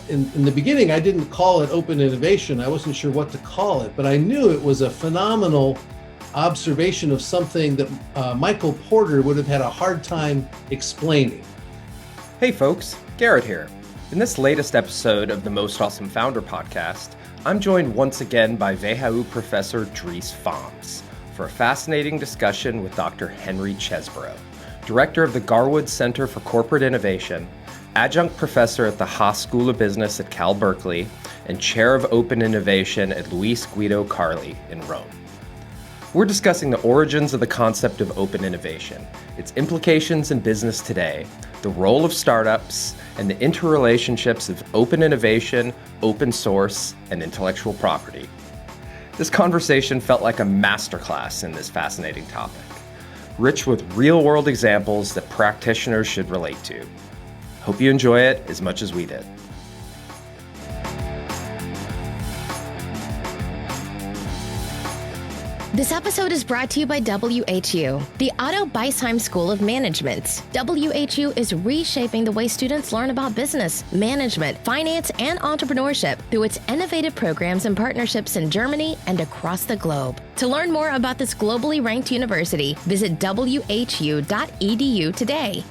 in the beginning, I didn't call it open innovation. I wasn't sure what to call it, but I knew it was a phenomenal observation of something that Michael Porter would have had a hard time explaining. Hey folks, Gerrit here. In this latest episode of the Most Awesome Founder podcast, I'm joined once again by WHU Professor Dries Foms for a fascinating discussion with Dr. Henry Chesbrough, Director of the Garwood Center for Corporate Innovation, Adjunct Professor at the Haas School of Business at Cal Berkeley, and Chair of Open Innovation at Guido Carli in Rome. We're discussing the origins of the concept of open innovation, its implications in business today, the role of startups, and the interrelationships of open innovation, open source, and intellectual property. This conversation felt like a masterclass in this fascinating topic, rich with real-world examples that practitioners should relate to. Hope you enjoy it as much as we did. This episode is brought to you by WHU, the Otto Beisheim School of Management. WHU is reshaping the way students learn about business, management, finance, and entrepreneurship through its innovative programs and partnerships in Germany and across the globe. To learn more about this globally ranked university, visit whu.edu today.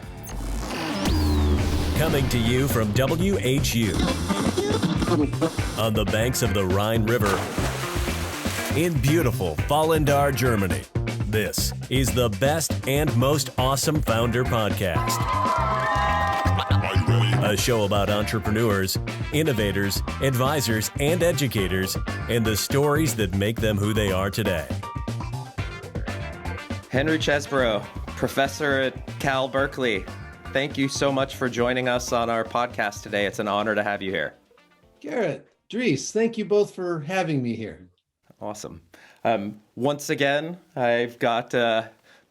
Coming to you from WHU on the banks of the Rhine River in beautiful Fallendar, Germany. This is the best and most awesome founder podcast. A show about entrepreneurs, innovators, advisors, and educators, and the stories that make them who they are today. Henry Chesbrough, Professor at Cal Berkeley. Thank you so much for joining us on our podcast today. It's an honor to have you here. Gerrit, Dries, thank you both for having me here. Awesome. Once again, I've got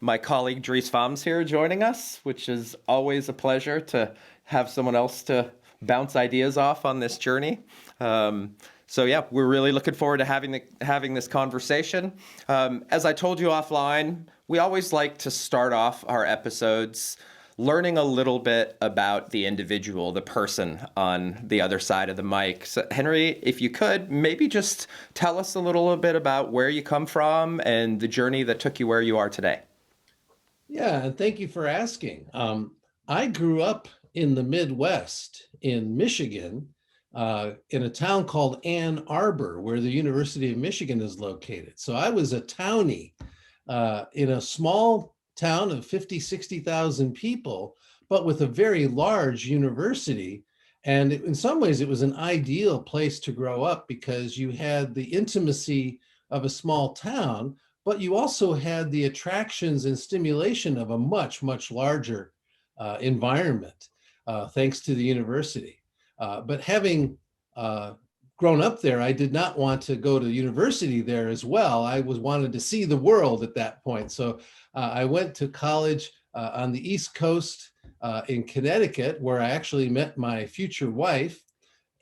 my colleague Dries Foms here joining us, which is always a pleasure to have someone else to bounce ideas off on this journey. So yeah, we're really looking forward to having this conversation. As I told you offline, we always like to start off our episodes learning a little bit about the individual, the person on the other side of the mic. So Henry, if you could, maybe just tell us a little bit about where you come from and the journey that took you where you are today. Yeah, and thank you for asking. I grew up in the Midwest in Michigan, in a town called Ann Arbor, where the University of Michigan is located. So I was a townie in a small town of 50, 60,000 people, but with a very large university. And in some ways, it was an ideal place to grow up because you had the intimacy of a small town, but you also had the attractions and stimulation of a much, much larger environment, thanks to the university. But having grown up there, I did not want to go to university there as well. I wanted to see the world at that point. So I went to college on the East Coast in Connecticut, where I actually met my future wife.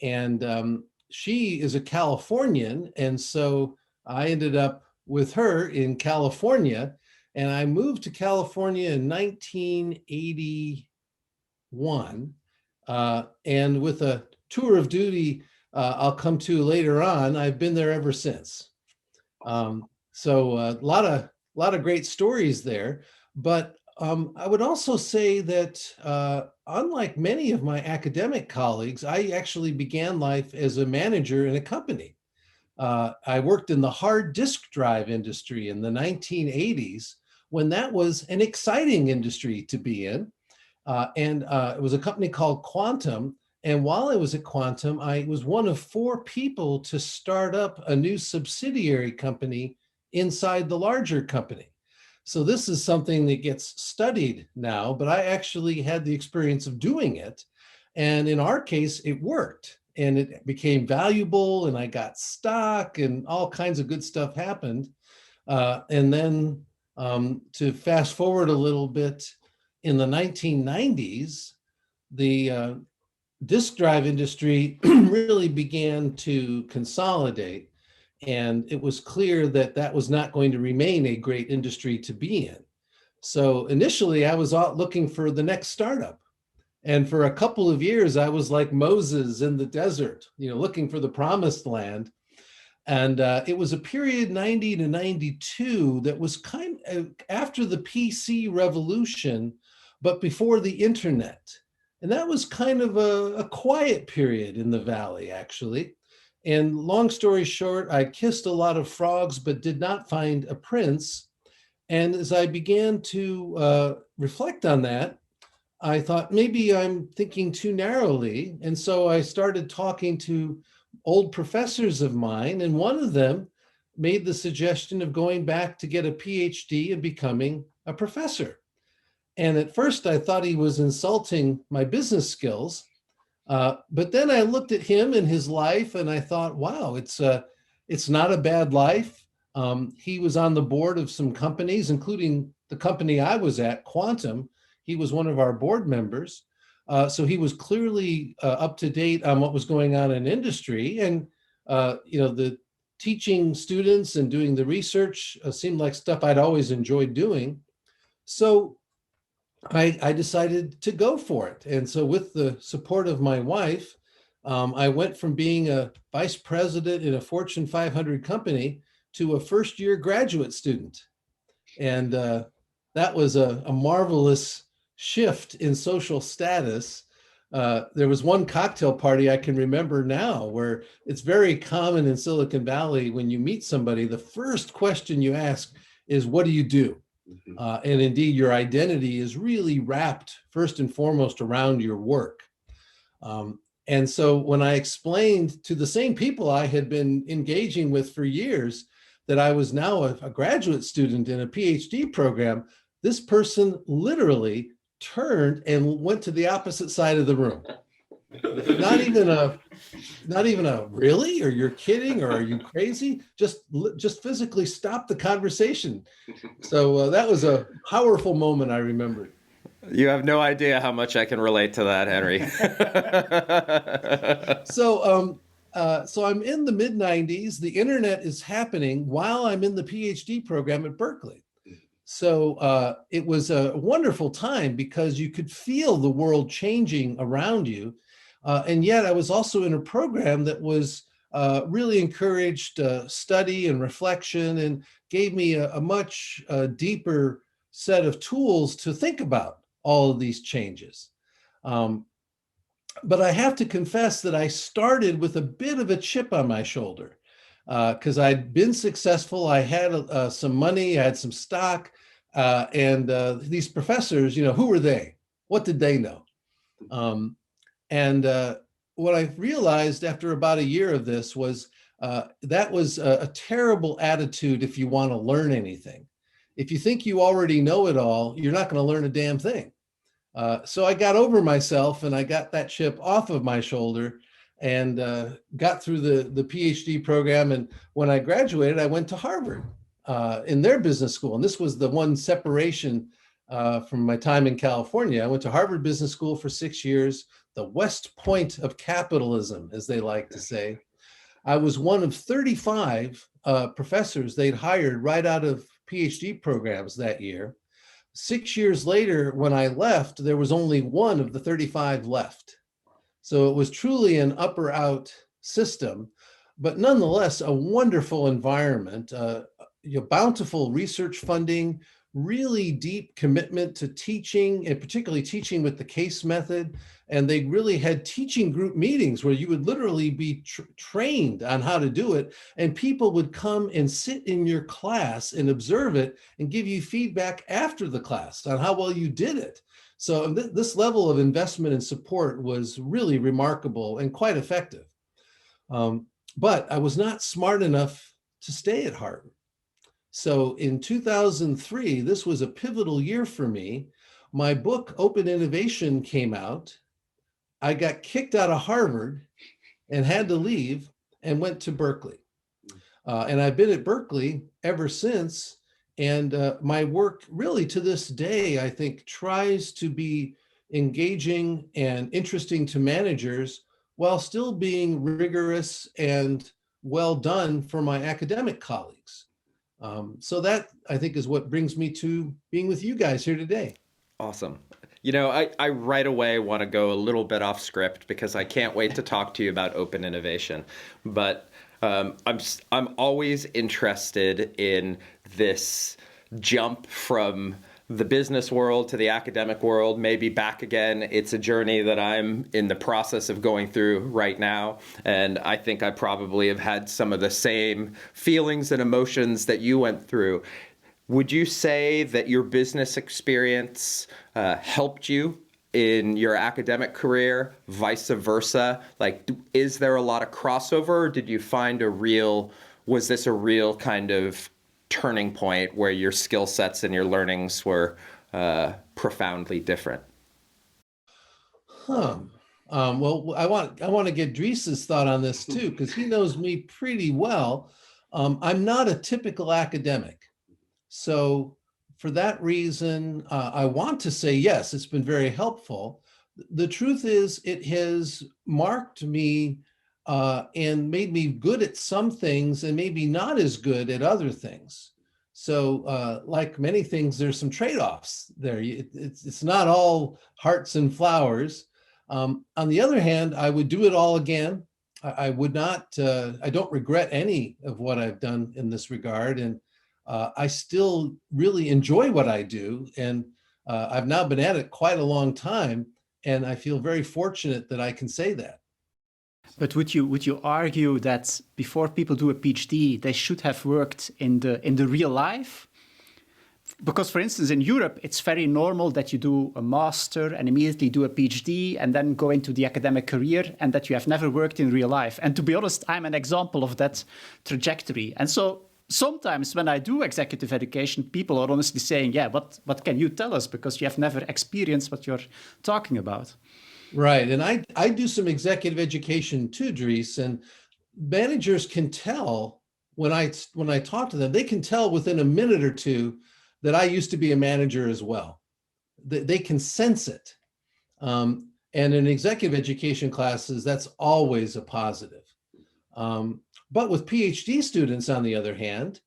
And she is a Californian. And so I ended up with her in California. And I moved to California in 1981. And with a tour of duty I'll come to later on, I've been there ever since. So a lot of great stories there. But I would also say that unlike many of my academic colleagues, I actually began life as a manager in a company. I worked in the hard disk drive industry in the 1980s when that was an exciting industry to be in. And it was a company called Quantum. And while I was at Quantum, I was one of 4 people to start up a new subsidiary company inside the larger company. So this is something that gets studied now, but I actually had the experience of doing it. And in our case, it worked and it became valuable and I got stock and all kinds of good stuff happened. And then to fast forward a little bit, in the 1990s, the disk drive industry really began to consolidate. And it was clear that that was not going to remain a great industry to be in. So initially I was out looking for the next startup. And for a couple of years, I was like Moses in the desert, looking for the promised land. And it was a period 90 to 92 that was kind of after the PC revolution, but before the internet. And that was kind of a quiet period in the Valley, actually. And long story short, I kissed a lot of frogs, but did not find a prince. And as I began to reflect on that, I thought maybe I'm thinking too narrowly. And so I started talking to old professors of mine, and one of them made the suggestion of going back to get a PhD and becoming a professor. And at first I thought he was insulting my business skills. But then I looked at him and his life and I thought, wow, it's not a bad life. He was on the board of some companies, including the company I was at, Quantum. He was one of our board members. So he was clearly up to date on what was going on in industry. And, the teaching students and doing the research seemed like stuff I'd always enjoyed doing. So I decided to go for it. And so with the support of my wife, I went from being a vice president in a Fortune 500 company to a first-year graduate student. And that was a marvelous shift in social status. There was one cocktail party I can remember now where it's very common in Silicon Valley when you meet somebody, the first question you ask is, what do you do? And indeed, your identity is really wrapped first and foremost around your work. And so when I explained to the same people I had been engaging with for years that I was now a graduate student in a PhD program, this person literally turned and went to the opposite side of the room. Not even a really, or you're kidding, or are you crazy? Just physically stop the conversation. So that was a powerful moment I remember. You have no idea how much I can relate to that, Henry. So I'm in the mid 90s. The internet is happening while I'm in the PhD program at Berkeley. So it was a wonderful time because you could feel the world changing around you. And yet I was also in a program that was really encouraged study and reflection and gave me a much deeper set of tools to think about all of these changes. But I have to confess that I started with a bit of a chip on my shoulder because I'd been successful. I had some money, I had some stock, and these professors, who were they? What did they know? And what I realized after about a year of this was that was a terrible attitude if you want to learn anything. If you think you already know it all, you're not going to learn a damn thing. So I got over myself and I got that chip off of my shoulder and got through the PhD program. And when I graduated, I went to Harvard in their business school. And this was the one separation from my time in California. I went to Harvard Business School for 6 years, the West Point of capitalism, as they like to say. I was one of 35 professors they'd hired right out of PhD programs that year. 6 years later, when I left, there was only one of the 35 left. So it was truly an up or out system, but nonetheless, a wonderful environment, bountiful research funding, really deep commitment to teaching, and particularly teaching with the case method. And they really had teaching group meetings where you would literally be trained on how to do it. And people would come and sit in your class and observe it and give you feedback after the class on how well you did it. So this level of investment and support was really remarkable and quite effective. But I was not smart enough to stay at Harvard. So in 2003, this was a pivotal year for me. My book, Open Innovation, came out. I got kicked out of Harvard and had to leave and went to Berkeley. And I've been at Berkeley ever since. And my work really to this day, I think, tries to be engaging and interesting to managers while still being rigorous and well done for my academic colleagues. So that, I think, is what brings me to being with you guys here today. Awesome. I right away want to go a little bit off script because I can't wait to talk to you about open innovation. But I'm always interested in this jump from the business world to the academic world, maybe back again. It's a journey that I'm in the process of going through right now. And I think I probably have had some of the same feelings and emotions that you went through. Would you say that your business experience helped you in your academic career, vice versa? Like, is there a lot of crossover? Or did you find was this a real kind of turning point where your skill sets and your learnings were profoundly different? Well, I want to get Dries's thought on this too, because he knows me pretty well. I'm not a typical academic. So for that reason, I want to say, yes, it's been very helpful. The truth is it has marked me and made me good at some things and maybe not as good at other things. So like many things, there's some trade-offs there. It's not all hearts and flowers. On the other hand, I would do it all again. I would not, I don't regret any of what I've done in this regard. And I still really enjoy what I do. And I've now been at it quite a long time. And I feel very fortunate that I can say that. But would you argue that before people do a PhD, they should have worked in the real life? Because, for instance, in Europe, it's very normal that you do a master and immediately do a PhD and then go into the academic career, and that you have never worked in real life. And to be honest, I'm an example of that trajectory. And so sometimes when I do executive education, people are honestly saying, yeah, what can you tell us? Because you have never experienced what you're talking about. Right. And I do some executive education too, Dries, and managers can tell when I talk to them, they can tell within a minute or two that I used to be a manager as well. They can sense it. And in executive education classes, that's always a positive. But with PhD students, on the other hand,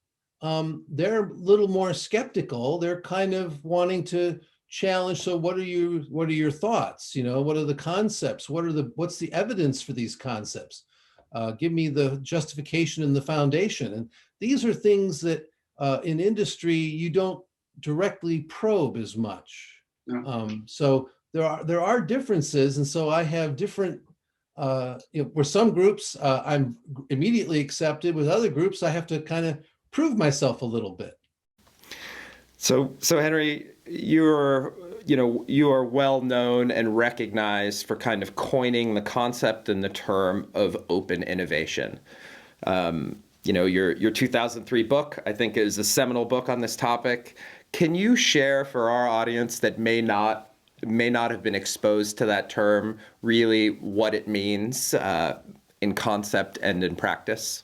they're a little more skeptical. They're kind of wanting to challenge. So what are your thoughts? What are the concepts? What's the evidence for these concepts? Give me the justification and the foundation. And these are things that in industry you don't directly probe as much. Yeah. So there are differences, and so I have different. With some groups I'm immediately accepted. With other groups, I have to kind of prove myself a little bit. So Henry, you are well known and recognized for kind of coining the concept and the term of open innovation. Your 2003 book, I think, is a seminal book on this topic. Can you share for our audience that may not have been exposed to that term, really what it means in concept and in practice?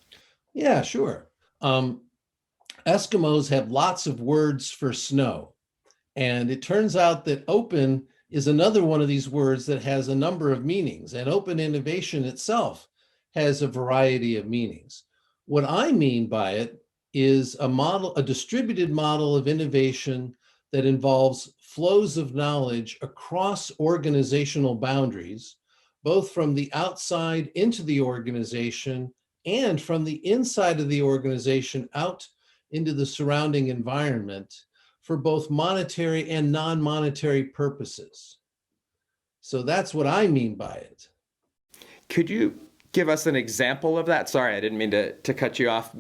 Yeah, sure. Eskimos have lots of words for snow. And it turns out that open is another one of these words that has a number of meanings. And open innovation itself has a variety of meanings. What I mean by it is a distributed model of innovation that involves flows of knowledge across organizational boundaries, both from the outside into the organization and from the inside of the organization out into the surrounding environment for both monetary and non-monetary purposes. So that's what I mean by it. Could you give us an example of that? Sorry, I didn't mean to cut you off.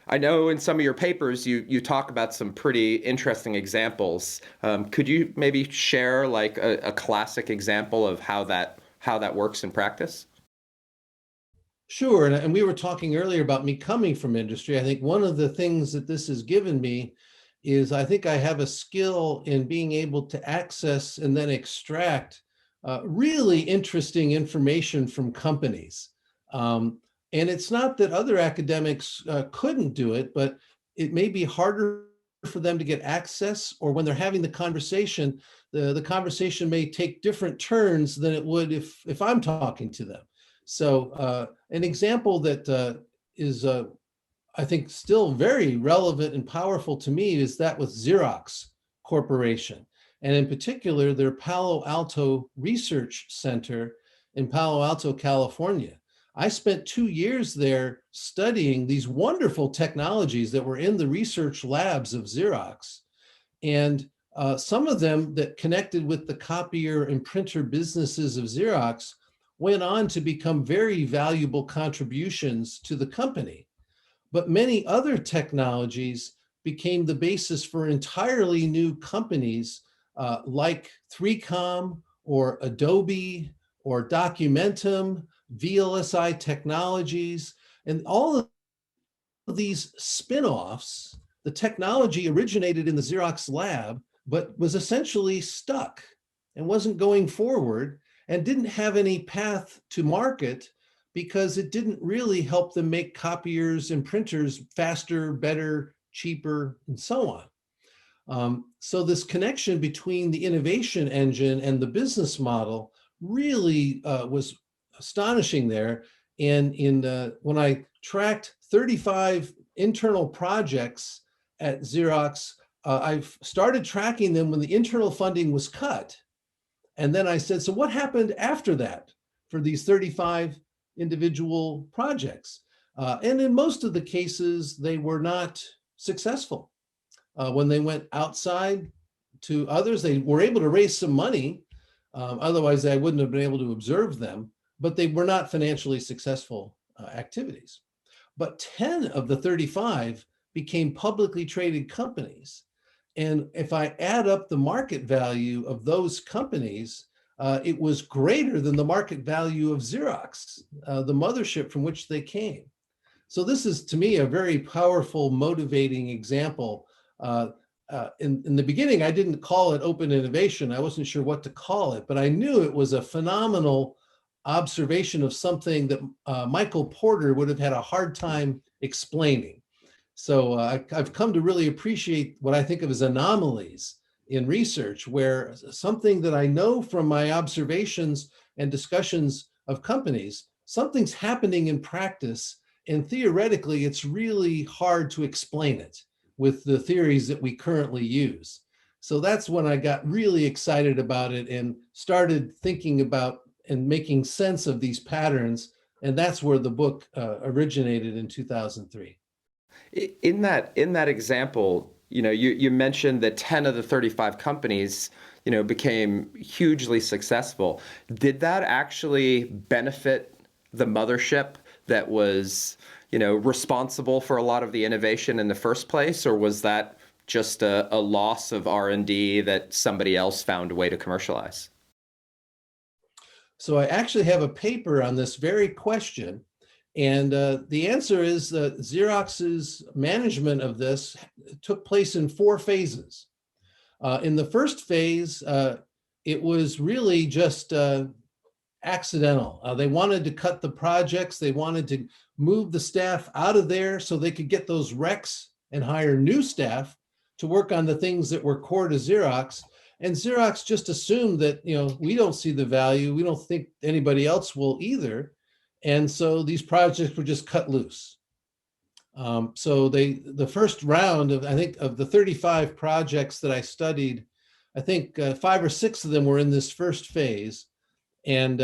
I know in some of your papers you talk about some pretty interesting examples. Could you maybe share like a classic example of how that works in practice? Sure, and we were talking earlier about me coming from industry. I think one of the things that this has given me is I think I have a skill in being able to access and then extract really interesting information from companies. And it's not that other academics couldn't do it, but it may be harder for them to get access, or when they're having the conversation, the conversation may take different turns than it would if I'm talking to them. So an example that is, I think, still very relevant and powerful to me is that with Xerox Corporation. and in particular, their Palo Alto Research Center in Palo Alto, California. I spent 2 years there studying these wonderful technologies that were in the research labs of Xerox. And some of them that connected with the copier and printer businesses of Xerox went on to become very valuable contributions to the company. But many other technologies became the basis for entirely new companies like 3Com or Adobe or Documentum, VLSI Technologies, and all of these spin-offs. The technology originated in the Xerox lab, but was essentially stuck and wasn't going forward and didn't have any path to market because it didn't really help them make copiers and printers faster, better, cheaper, and so on. So this connection between the innovation engine and the business model really was astonishing there. And when I tracked 35 internal projects at Xerox, I've started tracking them when the internal funding was cut. And then I said, so what happened after that for these 35 individual projects? And in most of the cases, they were not successful. When they went outside to others, they were able to raise some money. Otherwise, I wouldn't have been able to observe them, but they were not financially successful activities. But 10 of the 35 became publicly traded companies. And if I add up the market value of those companies, it was greater than the market value of Xerox, the mothership from which they came. So this is, to me, a very powerful, motivating example. In the beginning, I didn't call it open innovation. I wasn't sure what to call it, but I knew it was a phenomenal observation of something that Michael Porter would have had a hard time explaining. So I've come to really appreciate what I think of as anomalies in research, where something that I know from my observations and discussions of companies, something's happening in practice, and theoretically, it's really hard to explain it with the theories that we currently use. So that's when I got really excited about it and started thinking about and making sense of these patterns. And that's where the book originated in 2003. In that example, you mentioned that 10 of the 35 companies, became hugely successful. Did that actually benefit the mothership that was, responsible for a lot of the innovation in the first place, or was that just a loss of R&D that somebody else found a way to commercialize? So I actually have a paper on this very question. And the answer is that Xerox's management of this took place in 4 phases. In the first phase, it was really just accidental. They wanted to cut the projects. They wanted to move the staff out of there so they could get those recs and hire new staff to work on the things that were core to Xerox. And Xerox just assumed that, we don't see the value. We don't think anybody else will either. And so these projects were just cut loose. So the first round of the 35 projects that I studied, I think 5 or 6 of them were in this first phase. And,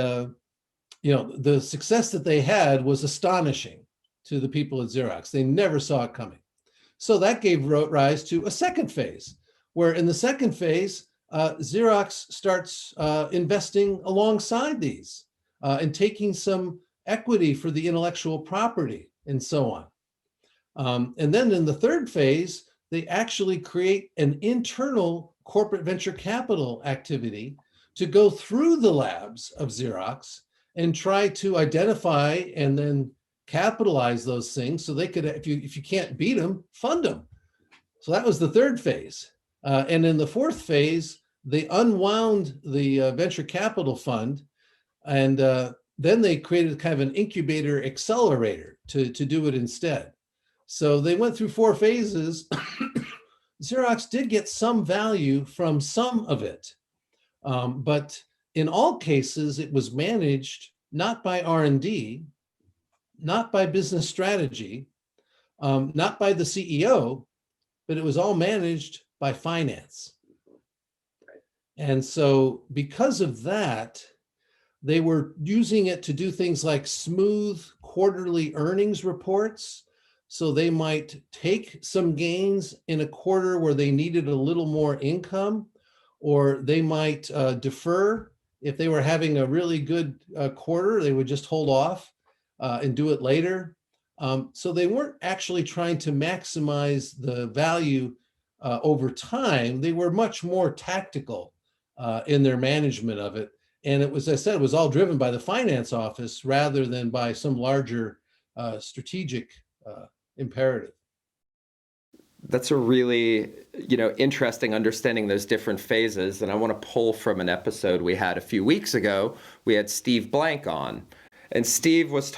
the success that they had was astonishing to the people at Xerox. They never saw it coming. So that gave rise to a second phase, where in the second phase, Xerox starts investing alongside these and taking some equity for the intellectual property and so on. And then in the third phase, they actually create an internal corporate venture capital activity to go through the labs of Xerox and try to identify and then capitalize those things so they could, if you can't beat them, fund them. So that was the third phase. And in the fourth phase, they unwound the venture capital fund, and then they created kind of an incubator accelerator to do it instead. So they went through 4 phases. Xerox did get some value from some of it, but in all cases, it was managed not by R&D, not by business strategy, not by the CEO, but it was all managed by finance. And so because of that, they were using it to do things like smooth quarterly earnings reports. So they might take some gains in a quarter where they needed a little more income, or they might defer. If they were having a really good quarter, they would just hold off and do it later. So they weren't actually trying to maximize the value over time. They were much more tactical in their management of it. And it was, as I said, it was all driven by the finance office rather than by some larger strategic imperative. That's a really, interesting understanding those different phases. And I want to pull from an episode we had a few weeks ago. We had Steve Blank on. And Steve was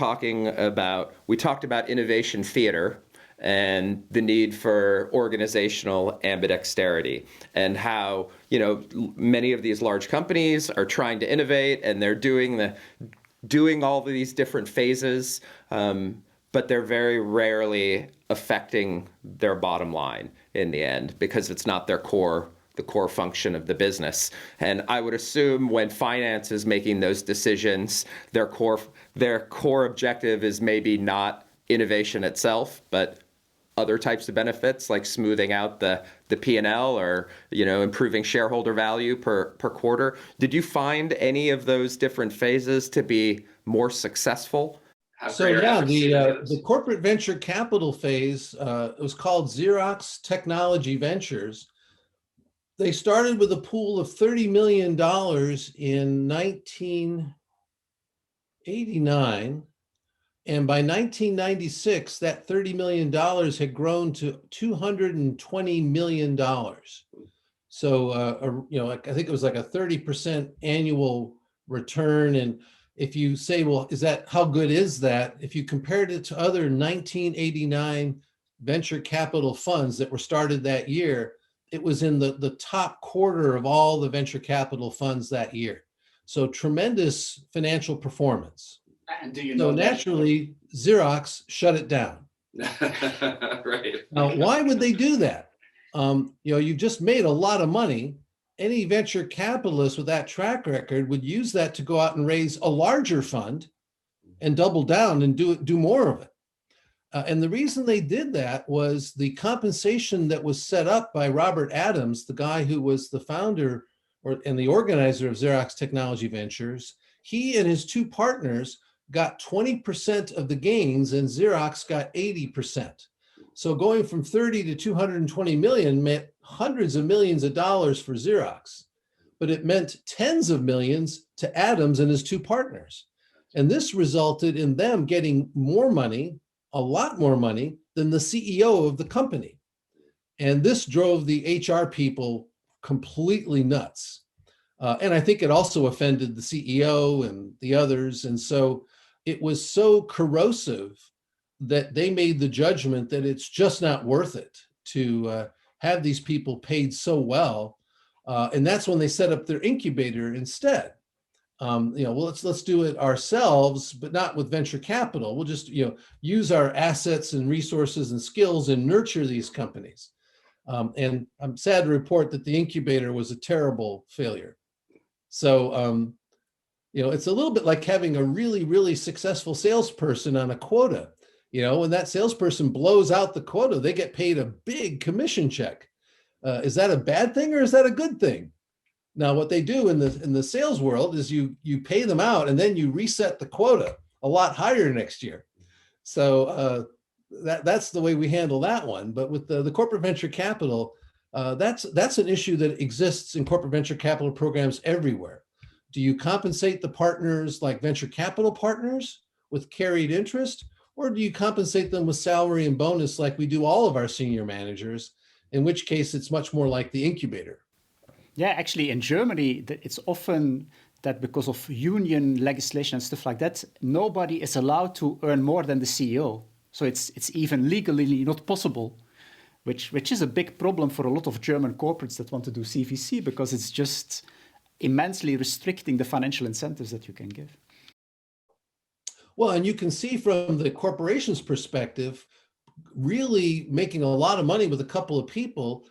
we talked about innovation theater and the need for organizational ambidexterity, and how, many of these large companies are trying to innovate and they're doing all of these different phases, but they're very rarely affecting their bottom line in the end because it's not the core function of the business. And I would assume when finance is making those decisions, their core objective is maybe not innovation itself, but other types of benefits like smoothing out the P&L or, improving shareholder value per quarter. Did you find any of those different phases to be more successful? So yeah, the corporate venture capital phase, it was called Xerox Technology Ventures. They started with a pool of $30 million in 1989. And by 1996, that $30 million had grown to $220 million. So, I think it was like a 30% annual return. And if you say, well, how good is that? If you compared it to other 1989 venture capital funds that were started that year, it was in the top quarter of all the venture capital funds that year. So tremendous financial performance. And do you know naturally, Xerox shut it down. Right. Now, why would they do that? You've just made a lot of money. Any venture capitalist with that track record would use that to go out and raise a larger fund and double down and do more of it. And the reason they did that was the compensation that was set up by Robert Adams, the guy who was the founder and the organizer of Xerox Technology Ventures. He and his two partners got 20% of the gains and Xerox got 80%. So going from 30 to 220 million meant hundreds of millions of dollars for Xerox, but it meant tens of millions to Adams and his two partners. And this resulted in them getting more money, a lot more money than the CEO of the company. And this drove the HR people completely nuts. And I think it also offended the CEO and the others. And so it was so corrosive that they made the judgment that it's just not worth it to have these people paid so well. And that's when they set up their incubator instead. Let's do it ourselves, but not with venture capital. We'll just, use our assets and resources and skills and nurture these companies. And I'm sad to report that the incubator was a terrible failure. So, it's a little bit like having a really, really successful salesperson on a quota. When that salesperson blows out the quota, they get paid a big commission check. Is that a bad thing or is that a good thing? Now, what they do in the sales world is you pay them out and then you reset the quota a lot higher next year. So that's the way we handle that one. But with the corporate venture capital, that's an issue that exists in corporate venture capital programs everywhere. Do you compensate the partners like venture capital partners with carried interest, or do you compensate them with salary and bonus like we do all of our senior managers, in which case it's much more like the incubator? Yeah, actually in Germany, it's often that because of union legislation and stuff like that, nobody is allowed to earn more than the CEO. So it's even legally not possible, which is a big problem for a lot of German corporates that want to do CVC, because it's just immensely restricting the financial incentives that you can give. Well, and you can see from the corporation's perspective, really making a lot of money with a couple of people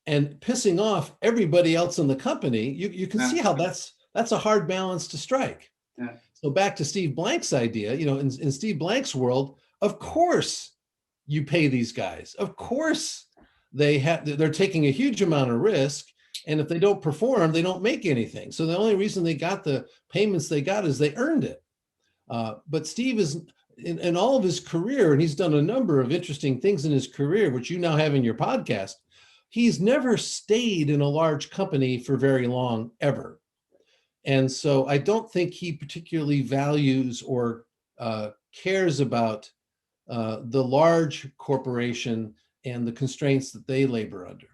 and pissing off everybody else in the company, you can see how that's a hard balance to strike. Yeah. So back to Steve Blank's idea, in Steve Blank's world, of course you pay these guys. Of course they're taking a huge amount of risk. And if they don't perform, they don't make anything. So the only reason they got the payments they got is they earned it. But Steve is in all of his career, and he's done a number of interesting things in his career, which you now have in your podcast. He's never stayed in a large company for very long, ever. And so I don't think he particularly values or cares about the large corporation and the constraints that they labor under.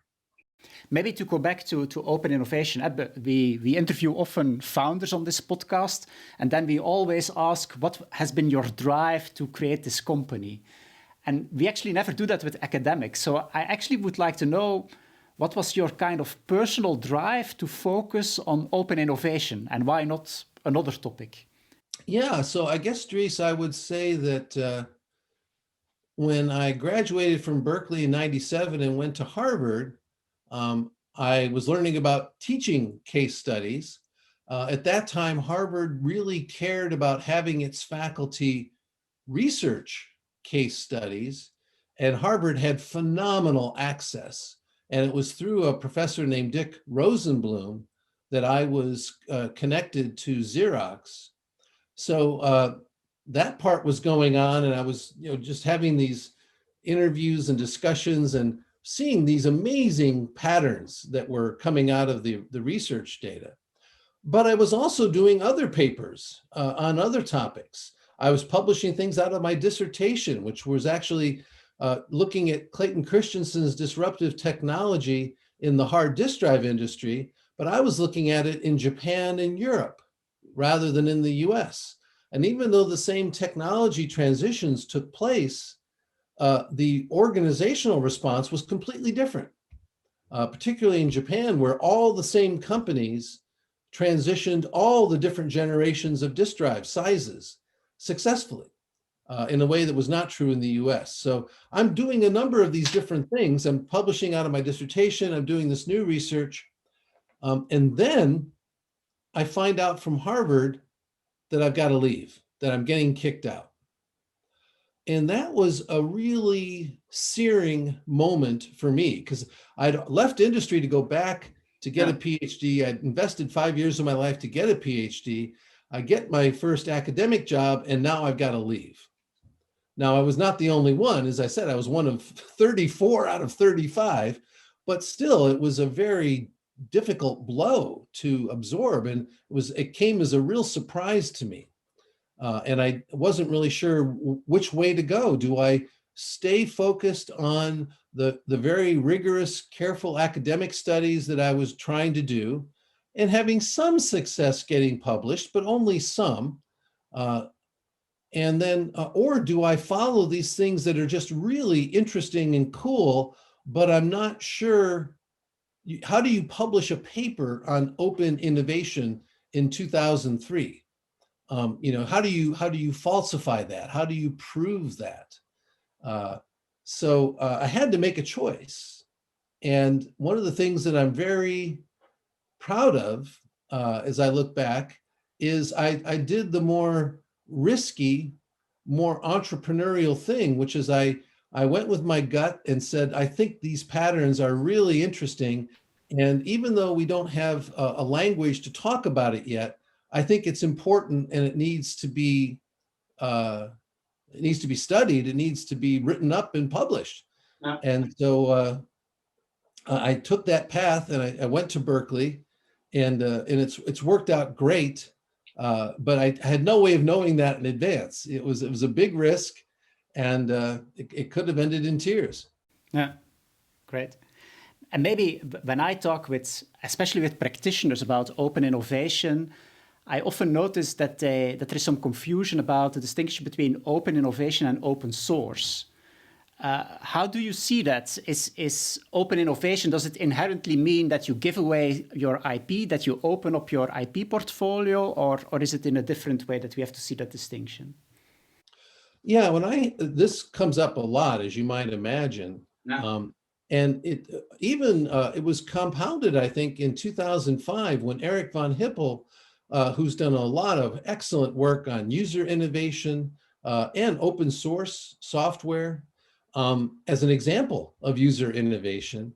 Maybe to go back to open innovation, we interview often founders on this podcast, and then we always ask, what has been your drive to create this company? And we actually never do that with academics. So I actually would like to know, what was your kind of personal drive to focus on open innovation, and why not another topic? Yeah, so I guess, Dries, I would say that when I graduated from Berkeley in '97 and went to Harvard, I was learning about teaching case studies. At that time, Harvard really cared about having its faculty research case studies, and Harvard had phenomenal access. And it was through a professor named Dick Rosenblum that I was connected to Xerox. So that part was going on, and I was just having these interviews and discussions and seeing these amazing patterns that were coming out of the research data. But I was also doing other papers on other topics. I was publishing things out of my dissertation, which was actually looking at Clayton Christensen's disruptive technology in the hard disk drive industry, but I was looking at it in Japan and Europe rather than in the US. And even though the same technology transitions took place, the organizational response was completely different, particularly in Japan, where all the same companies transitioned all the different generations of disk drive sizes successfully in a way that was not true in the US. So I'm doing a number of these different things. I'm publishing out of my dissertation. I'm doing this new research. And then I find out from Harvard that I've got to leave, that I'm getting kicked out. And that was a really searing moment for me, because I'd left industry to go back to get a PhD. I'd invested 5 years of my life to get a PhD. I get my first academic job, and now I've got to leave. Now, I was not the only one. As I said, I was one of 34 out of 35, but still, it was a very difficult blow to absorb. And it came as a real surprise to me. And I wasn't really sure which way to go. Do I stay focused on the very rigorous, careful academic studies that I was trying to do and having some success getting published, but only some? And then, or do I follow these things that are just really interesting and cool, but I'm not sure, how do you publish a paper on open innovation in 2003? How do you falsify that? How do you prove that? So I had to make a choice. And one of the things that I'm very proud of as I look back is I did the more risky, more entrepreneurial thing, which is I went with my gut and said, I think these patterns are really interesting. And even though we don't have a language to talk about it yet, I think it's important, and it needs to be studied. It needs to be written up and published. Yeah. And so I took that path, and I went to Berkeley, and it's worked out great. But I had no way of knowing that in advance. It was a big risk, and it could have ended in tears. Yeah, great. And maybe when I talk especially with practitioners about open innovation, I often notice that there is some confusion about the distinction between open innovation and open source. How do you see that? Is open innovation, does it inherently mean that you give away your IP, that you open up your IP portfolio, or is it in a different way that we have to see that distinction? Yeah, this comes up a lot, as you might imagine. Yeah. And it was compounded, I think, in 2005 when Eric von Hippel, who's done a lot of excellent work on user innovation and open source software, as an example of user innovation,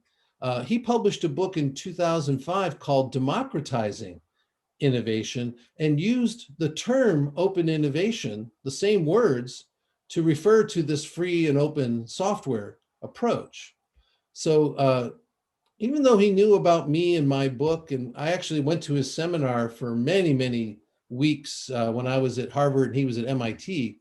he published a book in 2005 called Democratizing Innovation, and used the term open innovation, the same words, to refer to this free and open software approach. So even though he knew about me and my book, and I actually went to his seminar for many, many weeks when I was at Harvard and he was at MIT,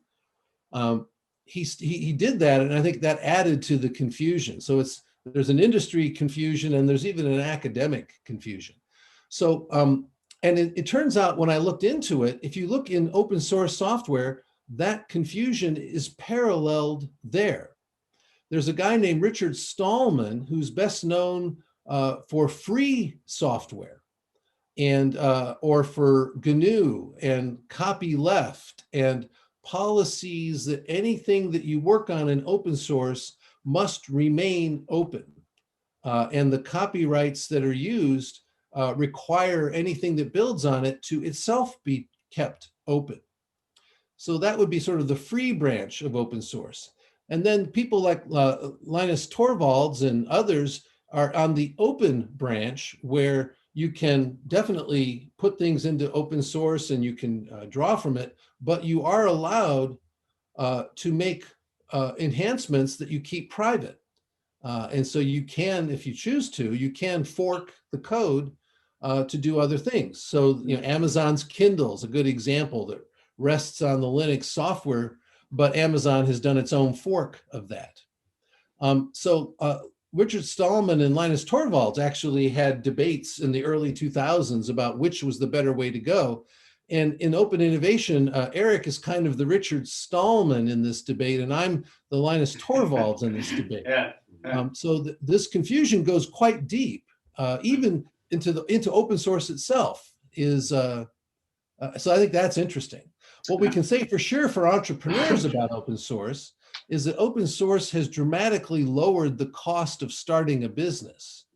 he did that, and I think that added to the confusion. So there's an industry confusion, and there's even an academic confusion. So and it turns out when I looked into it, if you look in open source software, that confusion is paralleled there. There's a guy named Richard Stallman who's best known for free software, and or for GNU and copyleft and policies that anything that you work on in open source must remain open. And the copyrights that are used require anything that builds on it to itself be kept open. So that would be sort of the free branch of open source. And then people like Linus Torvalds and others are on the open branch, where you can definitely put things into open source and you can draw from it, but you are allowed to make enhancements that you keep private. And so you can, if you choose to, you can fork the code to do other things. So, Amazon's Kindle is a good example that rests on the Linux software, but Amazon has done its own fork of that. So Richard Stallman and Linus Torvalds actually had debates in the early 2000s about which was the better way to go. And in open innovation, Eric is kind of the Richard Stallman in this debate, and I'm the Linus Torvalds in this debate. So this confusion goes quite deep, even into open source itself. So I think that's interesting. What we can say for sure for entrepreneurs about open source is that open source has dramatically lowered the cost of starting a business,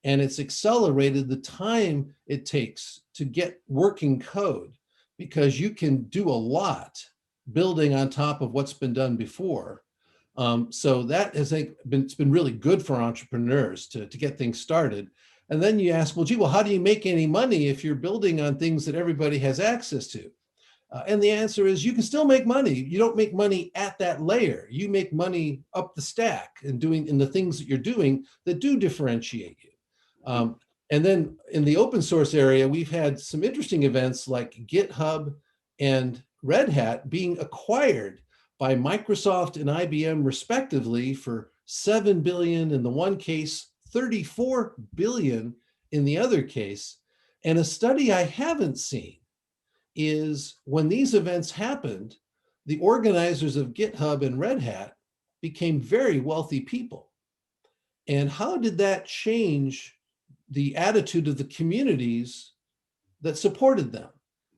and it's accelerated the time it takes to get working code, because you can do a lot building on top of what's been done before. So that has it's been really good for entrepreneurs to get things started. And then you ask, well, how do you make any money if you're building on things that everybody has access to? And the answer is you can still make money. You don't make money at that layer. You make money up the stack and doing in the things that you're doing that do differentiate you. And then in the open source area, we've had some interesting events like GitHub and Red Hat being acquired by Microsoft and IBM respectively for $7 billion in the one case, $34 billion in the other case. And a study I haven't seen is when these events happened, the organizers of GitHub and Red Hat became very wealthy people. And how did that change the attitude of the communities that supported them?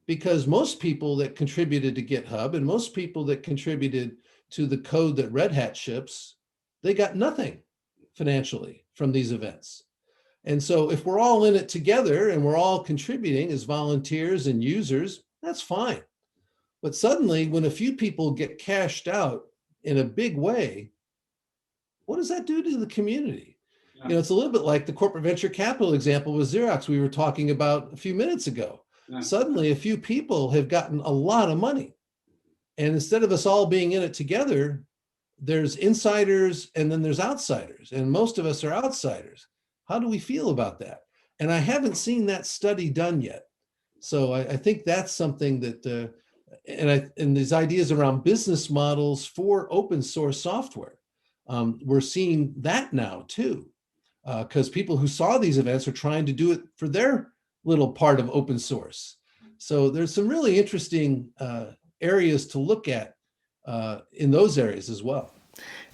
Because most people that contributed to GitHub and most people that contributed to the code that Red Hat ships, they got nothing financially from these events. And so if we're all in it together and we're all contributing as volunteers and users, that's fine. But suddenly when a few people get cashed out in a big way, what does that do to the community? Yeah. It's a little bit like the corporate venture capital example with Xerox we were talking about a few minutes ago. Yeah. Suddenly a few people have gotten a lot of money. And instead of us all being in it together, there's insiders and then there's outsiders. And most of us are outsiders. How do we feel about that? And I haven't seen that study done yet. So I think that's something that, and these ideas around business models for open source software, we're seeing that now too, because people who saw these events are trying to do it for their little part of open source. So there's some really interesting areas to look at in those areas as well.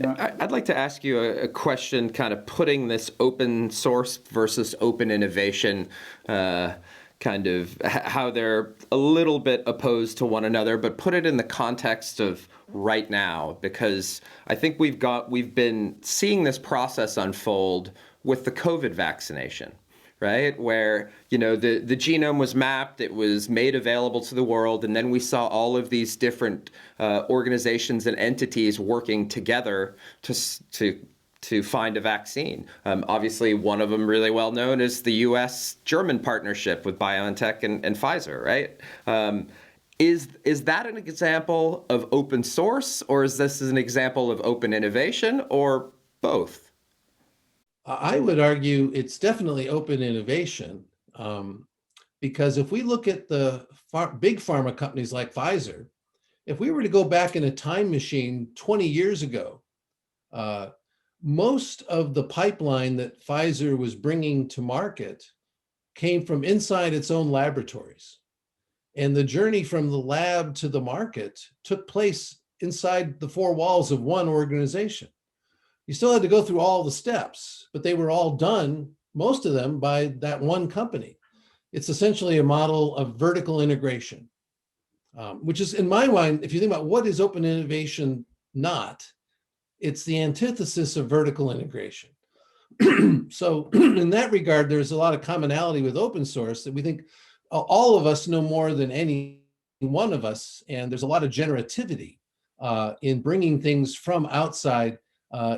I'd like to ask you a question, kind of putting this open source versus open innovation kind of how they're a little bit opposed to one another, but put it in the context of right now, because I think we've been seeing this process unfold with the COVID vaccination, right? Where, the genome was mapped, it was made available to the world, and then we saw all of these different organizations and entities working together to find a vaccine. Obviously, one of them really well known is the US-German partnership with BioNTech and Pfizer, right? Is that an example of open source, or is this an example of open innovation, or both? I would argue it's definitely open innovation, because if we look at the big pharma companies like Pfizer, if we were to go back in a time machine 20 years ago, most of the pipeline that Pfizer was bringing to market came from inside its own laboratories. And the journey from the lab to the market took place inside the four walls of one organization. You still had to go through all the steps, but they were all done, most of them, by that one company. It's essentially a model of vertical integration, which is, in my mind, if you think about what is open innovation not, it's the antithesis of vertical integration. So in that regard, there's a lot of commonality with open source that we think all of us know more than any one of us, and there's a lot of generativity in bringing things from outside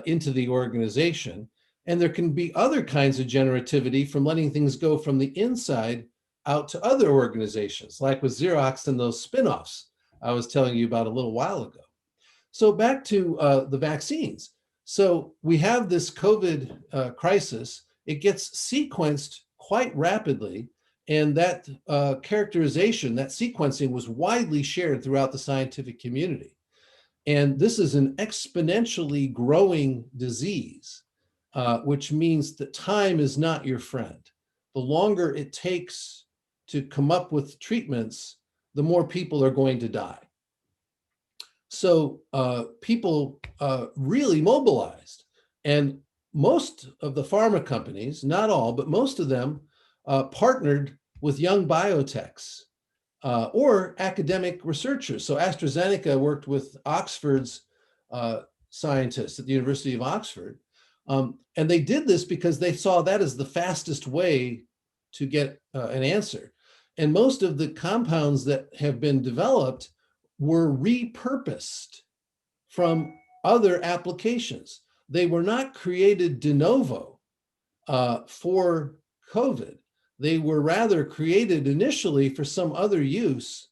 into the organization. And there can be other kinds of generativity from letting things go from the inside out to other organizations, like with Xerox and those spinoffs I was telling you about a little while ago. So back to the vaccines. So we have this COVID crisis. It gets sequenced quite rapidly. And that characterization, that sequencing was widely shared throughout the scientific community. And this is an exponentially growing disease, which means that time is not your friend. The longer it takes to come up with treatments, the more people are going to die. So people really mobilized. And most of the pharma companies, not all, but most of them partnered with young biotechs or academic researchers. So AstraZeneca worked with Oxford's scientists at the University of Oxford. And they did this because they saw that as the fastest way to get an answer. And most of the compounds that have been developed were repurposed from other applications. They were not created de novo for COVID. They were rather created initially for some other use,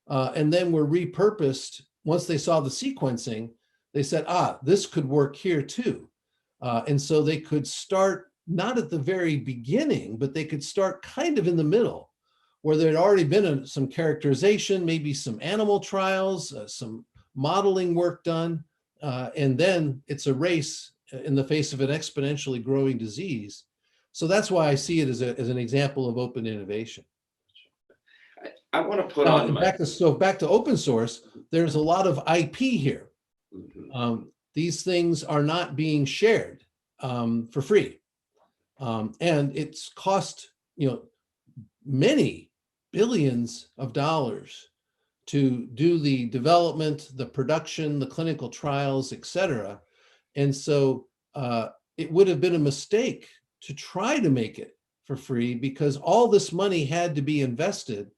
and then were repurposed. Once they saw the sequencing, they said, this could work here too. And so they could start not at the very beginning, but they could start kind of in the middle, where there'd already been some characterization, maybe some animal trials, some modeling work done, and then it's a race in the face of an exponentially growing disease. So that's why I see it as an example of open innovation. I want to put on back to open source, there's a lot of IP here. Mm-hmm. These things are not being shared for free. And it's cost, many billions of dollars to do the development, the production, the clinical trials, et cetera. And so it would have been a mistake to try to make it for free, because all this money had to be invested.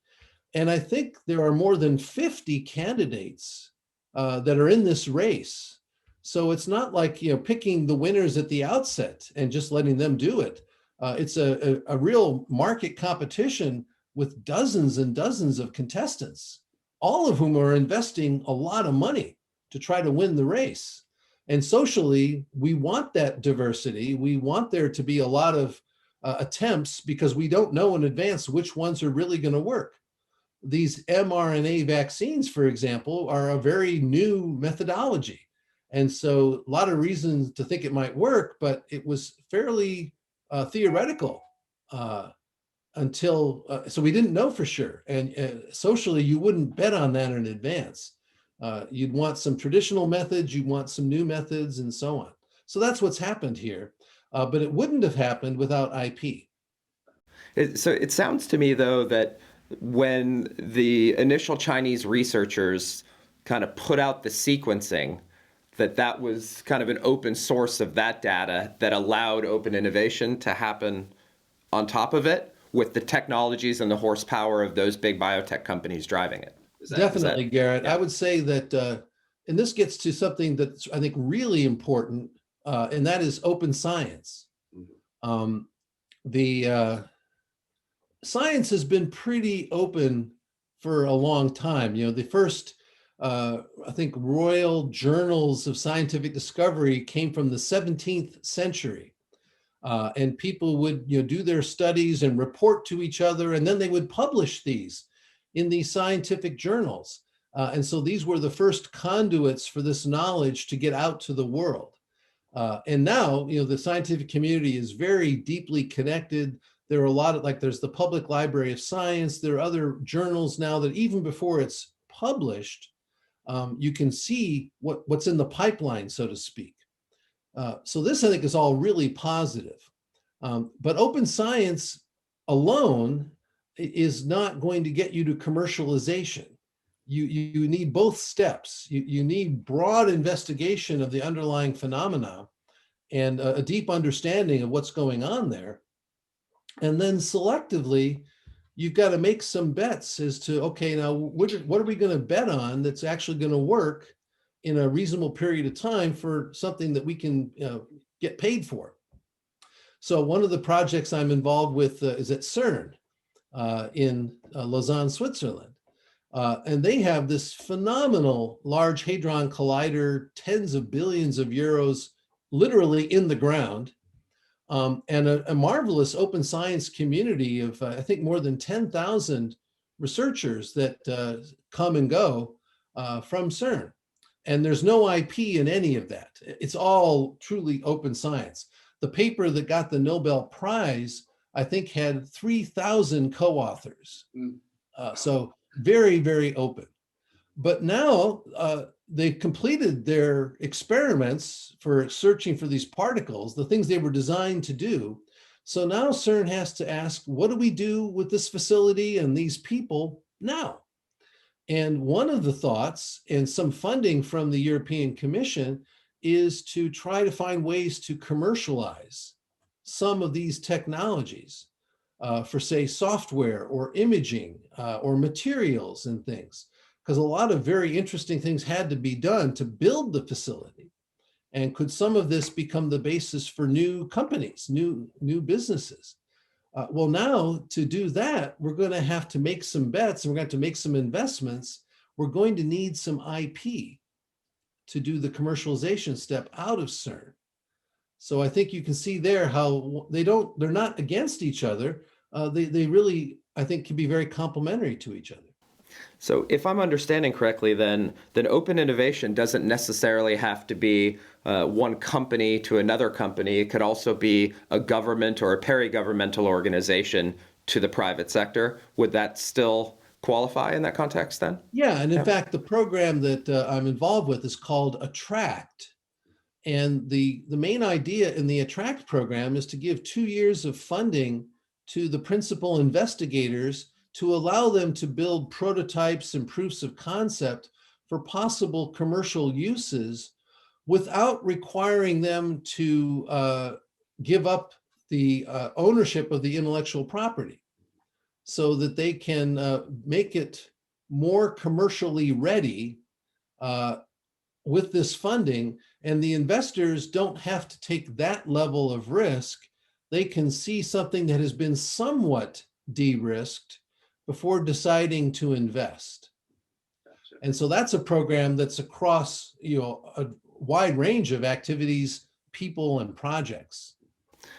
And I think there are more than 50 candidates that are in this race. So it's not like, picking the winners at the outset and just letting them do it. It's a real market competition with dozens and dozens of contestants, all of whom are investing a lot of money to try to win the race. And socially, we want that diversity. We want there to be a lot of attempts, because we don't know in advance which ones are really going to work. These mRNA vaccines, for example, are a very new methodology. And so a lot of reasons to think it might work, but it was fairly theoretical until, so we didn't know for sure. And socially, you wouldn't bet on that in advance. You'd want some traditional methods, you'd want some new methods, and so on. So that's what's happened here. But it wouldn't have happened without IP. So it sounds to me, though, that when the initial Chinese researchers kind of put out the sequencing, that was kind of an open source of that data that allowed open innovation to happen on top of it, with the technologies and the horsepower of those big biotech companies driving it. Definitely, Gerrit. Yeah. I would say that, and this gets to something that's, I think, really important, and that is open science. The science has been pretty open for a long time. The first, I think, royal journals of scientific discovery came from the 17th century. And people would do their studies and report to each other, and then they would publish these in these scientific journals. And so these were the first conduits for this knowledge to get out to the world. And now, the scientific community is very deeply connected. There are a lot of, there's the Public Library of Science. There are other journals now that even before it's published, you can see what's in the pipeline, so to speak. So this, I think, is all really positive. But open science alone is not going to get you to commercialization. You need both steps. You need broad investigation of the underlying phenomena and a deep understanding of what's going on there. And then selectively, you've got to make some bets as to, okay, now what are we going to bet on that's actually going to work in a reasonable period of time for something that we can get paid for. So one of the projects I'm involved with is at CERN in Lausanne, Switzerland. And they have this phenomenal Large Hadron Collider, tens of billions of euros, literally in the ground, and a marvelous open science community of, I think, more than 10,000 researchers that come and go from CERN. And there's no IP in any of that. It's all truly open science. The paper that got the Nobel Prize, I think, had 3,000 co-authors. So very, very open. But now they've completed their experiments for searching for these particles, the things they were designed to do. So now CERN has to ask, what do we do with this facility and these people now? And one of the thoughts, and some funding from the European Commission, is to try to find ways to commercialize some of these technologies for, say, software or imaging or materials and things, because a lot of very interesting things had to be done to build the facility. And could some of this become the basis for new companies, new businesses? Well, now to do that, we're going to have to make some bets, and we're going to have to make some investments. We're going to need some IP to do the commercialization step out of CERN. So I think you can see there how they're not against each other. They really, I think, can be very complementary to each other. So if I'm understanding correctly, then open innovation doesn't necessarily have to be one company to another company. It could also be a government or a peri-governmental organization to the private sector. Would that still qualify in that context then? Yeah, and in fact, the program that I'm involved with is called Attract. And the main idea in the Attract program is to give 2 years of funding to the principal investigators to allow them to build prototypes and proofs of concept for possible commercial uses without requiring them to give up the ownership of the intellectual property, so that they can make it more commercially ready with this funding. And the investors don't have to take that level of risk. They can see something that has been somewhat de-risked before deciding to invest. Gotcha. And so that's a program that's across a wide range of activities, people, and projects.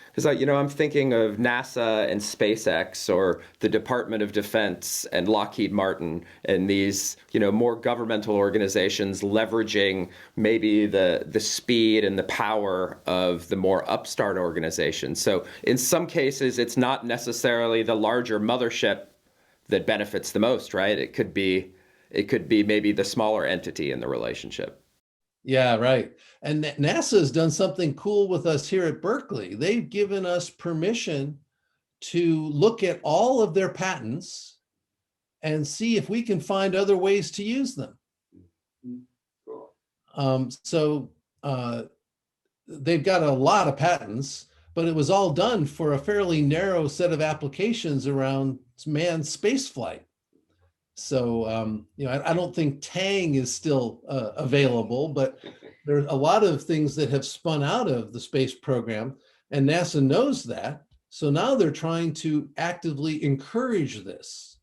Because I'm thinking of NASA and SpaceX, or the Department of Defense and Lockheed Martin, and these more governmental organizations leveraging maybe the speed and the power of the more upstart organizations. So in some cases, it's not necessarily the larger mothership that benefits the most, right? It could be maybe the smaller entity in the relationship. Yeah, right. And NASA has done something cool with us here at Berkeley. They've given us permission to look at all of their patents and see if we can find other ways to use them. So they've got a lot of patents, but it was all done for a fairly narrow set of applications around manned spaceflight. So, I don't think Tang is still available, but there's a lot of things that have spun out of the space program, and NASA knows that. So now they're trying to actively encourage this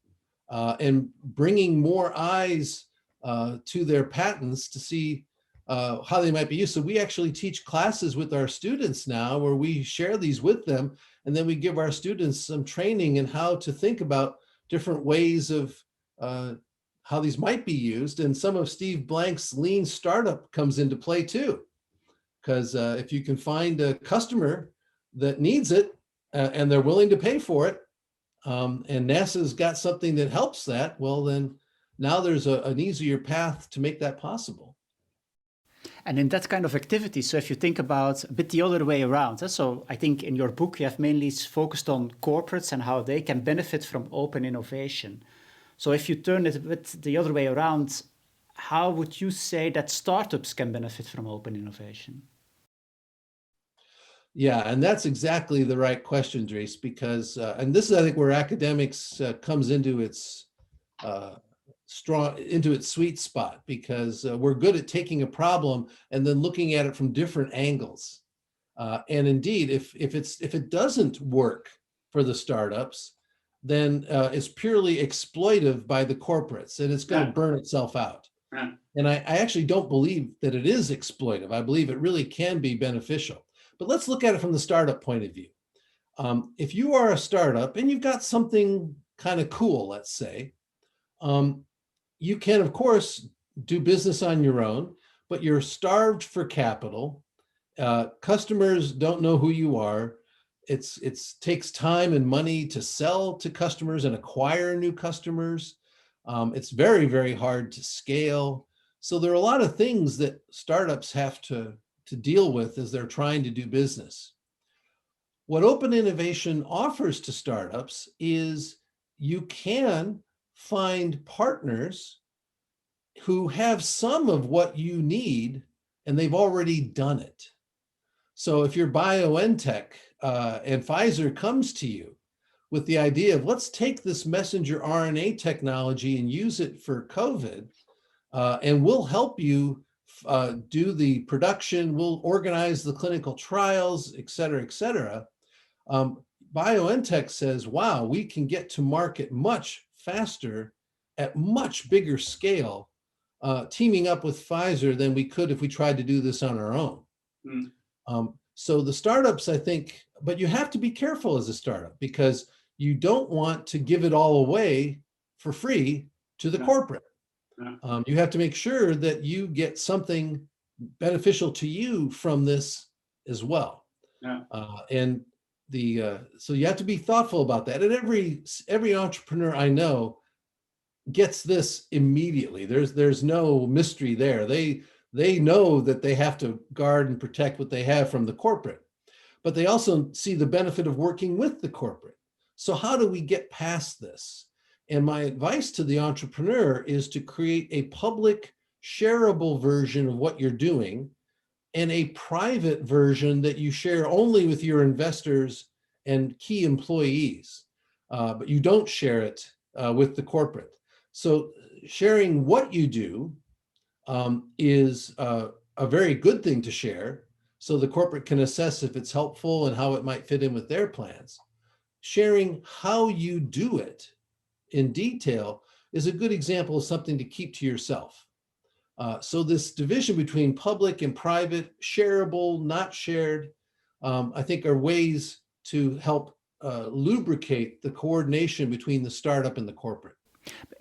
and bringing more eyes to their patents to see how they might be used. So we actually teach classes with our students now where we share these with them, and then we give our students some training in how to think about different ways of how these might be used. And some of Steve Blank's lean startup comes into play too, because if you can find a customer that needs it and they're willing to pay for it, and NASA's got something that helps that, well, then now there's an easier path to make that possible. And in that kind of activity, so if you think about a bit the other way around, so I think in your book you have mainly focused on corporates and how they can benefit from open innovation. So if you turn it a bit the other way around, how would you say that startups can benefit from open innovation? Yeah, and that's exactly the right question, Dries, because, and this is, I think, where academics comes into its sweet spot, because we're good at taking a problem and then looking at it from different angles. And indeed, if it doesn't work for the startups, then it's purely exploitive by the corporates, and it's going to burn itself out. And I actually don't believe that it is exploitive. I believe it really can be beneficial. But let's look at it from the startup point of view. If you are a startup and you've got something kind of cool, let's say, you can, of course, do business on your own, but you're starved for capital. Customers don't know who you are. It takes time and money to sell to customers and acquire new customers. It's very, very hard to scale. So there are a lot of things that startups have to deal with as they're trying to do business. What open innovation offers to startups is you can find partners who have some of what you need, and they've already done it. So if you're BioNTech and Pfizer comes to you with the idea of, let's take this messenger RNA technology and use it for COVID, and we'll help you do the production, we'll organize the clinical trials, et cetera, et cetera. BioNTech says, wow, we can get to market much faster at much bigger scale, teaming up with Pfizer than we could if we tried to do this on our own. So the startups, I think, but you have to be careful as a startup, because you don't want to give it all away for free to the corporate. You have to make sure that you get something beneficial to you from this as well. And so you have to be thoughtful about that. And every entrepreneur I know gets this immediately. There's no mystery there. They know that they have to guard and protect what they have from the corporate, but they also see the benefit of working with the corporate. So how do we get past this? And my advice to the entrepreneur is to create a public, shareable version of what you're doing and a private version that you share only with your investors and key employees, but you don't share it with the corporate. So sharing what you do is a very good thing to share, so the corporate can assess if it's helpful and how it might fit in with their plans. Sharing how you do it in detail is a good example of something to keep to yourself. So this division between public and private, shareable, not shared, I think are ways to help lubricate the coordination between the startup and the corporate.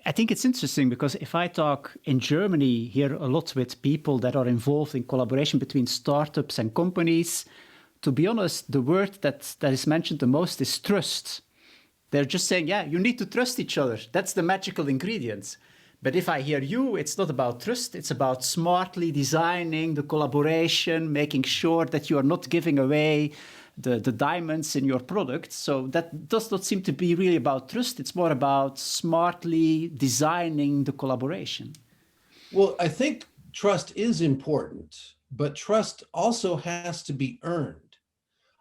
I think it's interesting because if I talk in Germany here a lot with people that are involved in collaboration between startups and companies, to be honest, the word that is mentioned the most is trust. They're just saying, yeah, you need to trust each other. That's the magical ingredients. But if I hear you, it's not about trust. It's about smartly designing the collaboration, making sure that you are not giving away the diamonds in your product. So that does not seem to be really about trust. It's more about smartly designing the collaboration. Well, I think trust is important, but trust also has to be earned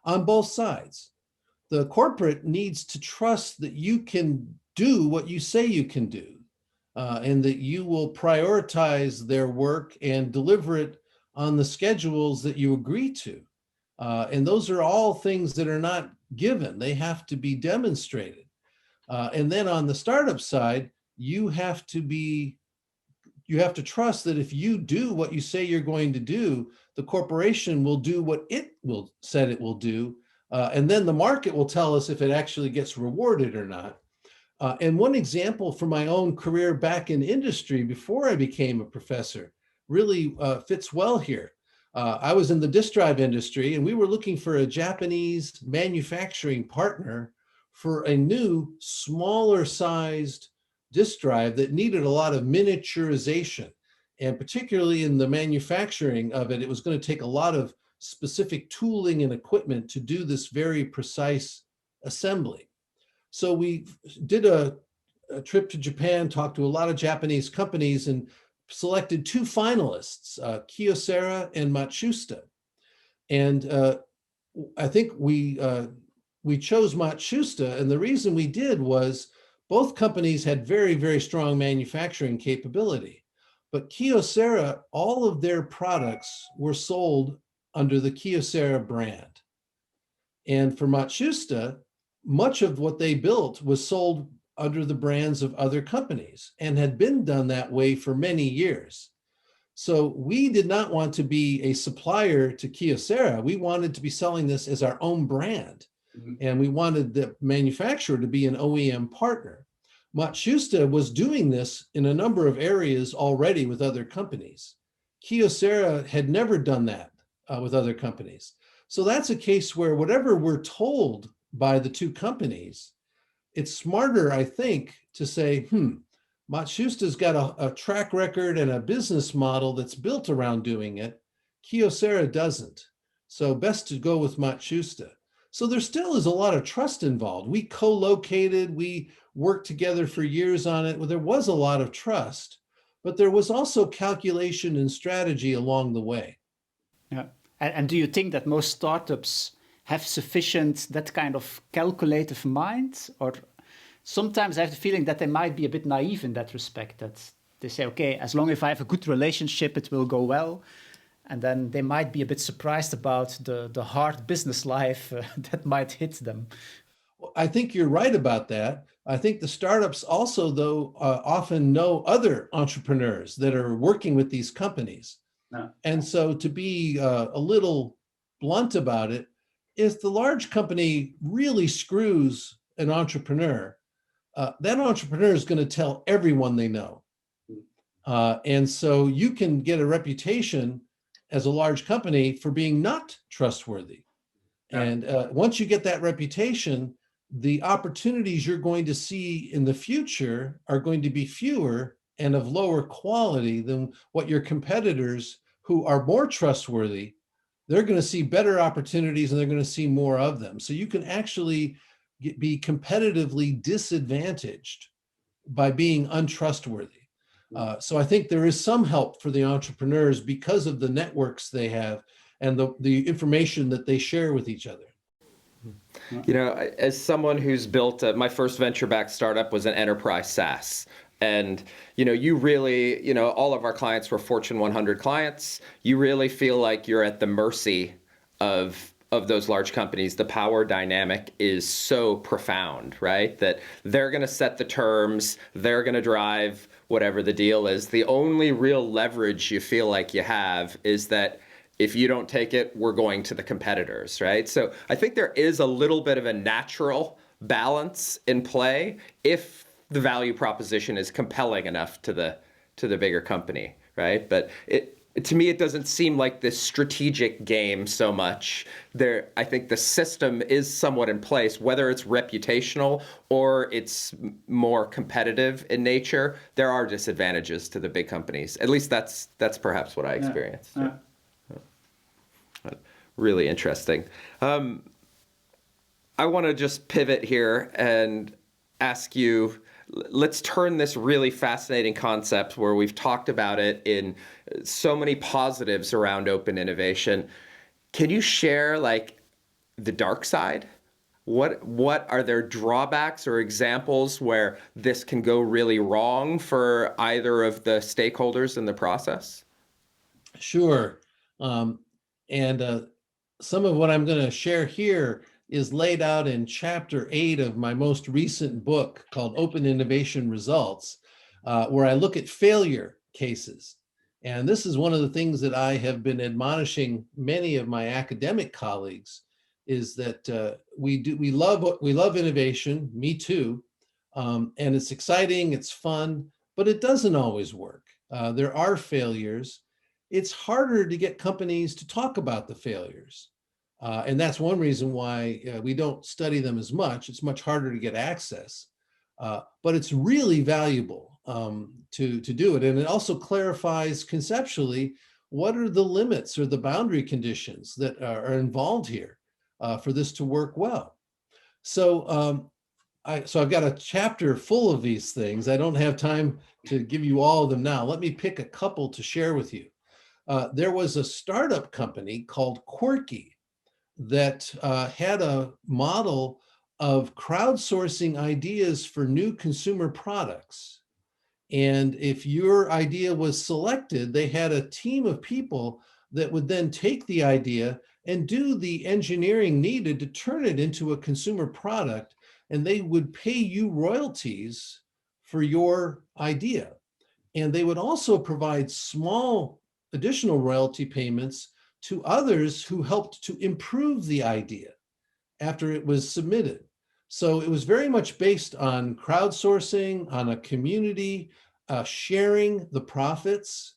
on both sides. The corporate needs to trust that you can do what you say you can do, and that you will prioritize their work and deliver it on the schedules that you agree to. And those are all things that are not given. They have to be demonstrated. And then on the startup side, you have to trust that if you do what you say you're going to do, the corporation will do what said it will do. And then the market will tell us if it actually gets rewarded or not. And one example from my own career back in industry before I became a professor really fits well here. I was in the disk drive industry, and we were looking for a Japanese manufacturing partner for a new, smaller sized disk drive that needed a lot of miniaturization. And particularly in the manufacturing of it, it was going to take a lot of specific tooling and equipment to do this very precise assembly. So we did a trip to Japan, talked to a lot of Japanese companies, and selected two finalists, Kyocera and Matsushita. And I think we chose Matsushita, and the reason we did was both companies had very, very strong manufacturing capability. But Kyocera, all of their products were sold under the Kyocera brand. And for Matsushita, much of what they built was sold under the brands of other companies and had been done that way for many years. So we did not want to be a supplier to Kyocera. We wanted to be selling this as our own brand. And we wanted the manufacturer to be an OEM partner. Matsushita was doing this in a number of areas already with other companies. Kyocera had never done that with other companies. So that's a case where whatever we're told by the two companies, it's smarter, I think, to say, Matsushita's got a track record and a business model that's built around doing it. Kyocera doesn't. So best to go with Matsushita. So there still is a lot of trust involved. We co-located, we worked together for years on it. Well, there was a lot of trust, but there was also calculation and strategy along the way. Yeah. And do you think that most startups have sufficient that kind of calculative mind? Or sometimes I have the feeling that they might be a bit naive in that respect, that they say, okay, as long as I have a good relationship, it will go well. And then they might be a bit surprised about the hard business life that might hit them. Well, I think you're right about that. I think the startups also, though, often know other entrepreneurs that are working with these companies. No. And so to be a little blunt about it, if the large company really screws an entrepreneur, that entrepreneur is going to tell everyone they know. And so you can get a reputation as a large company for being not trustworthy. Yeah. And once you get that reputation, the opportunities you're going to see in the future are going to be fewer and of lower quality than what your competitors who are more trustworthy, they're going to see better opportunities and they're going to see more of them. So you can actually be competitively disadvantaged by being untrustworthy. So I think there is some help for the entrepreneurs because of the networks they have and the information that they share with each other. You know, as someone who's built my first venture-backed startup was an enterprise SaaS. And, you really, all of our clients were Fortune 100 clients. You really feel like you're at the mercy of those large companies. The power dynamic is so profound, right? That they're going to set the terms, they're going to drive whatever the deal is. The only real leverage you feel like you have is that if you don't take it, we're going to the competitors, right? So I think there is a little bit of a natural balance in play if the value proposition is compelling enough to the bigger company, right? But to me, it doesn't seem like this strategic game so much. I think the system is somewhat in place, whether it's reputational or it's more competitive in nature. There are disadvantages to the big companies. At least that's perhaps what I experienced. Yeah. Really interesting. I want to just pivot here and ask you, let's turn this really fascinating concept where we've talked about it in so many positives around open innovation. Can you share like the dark side? What are there drawbacks or examples where this can go really wrong for either of the stakeholders in the process? Sure. And some of what I'm going to share here is laid out in chapter 8 of my most recent book called Open Innovation Results, where I look at failure cases. And this is one of the things that I have been admonishing many of my academic colleagues is that we love innovation, me too, and it's exciting, it's fun, but it doesn't always work. There are failures. It's harder to get companies to talk about the failures. And that's one reason why we don't study them as much. It's much harder to get access, but it's really valuable to do it. And it also clarifies conceptually what are the limits or the boundary conditions that are involved here for this to work well. So I've got a chapter full of these things. I don't have time to give you all of them now. Let me pick a couple to share with you. There was a startup company called Quirky that had a model of crowdsourcing ideas for new consumer products. And if your idea was selected, they had a team of people that would then take the idea and do the engineering needed to turn it into a consumer product, and they would pay you royalties for your idea. And they would also provide small additional royalty payments to others who helped to improve the idea after it was submitted. So it was very much based on crowdsourcing, on a community, sharing the profits,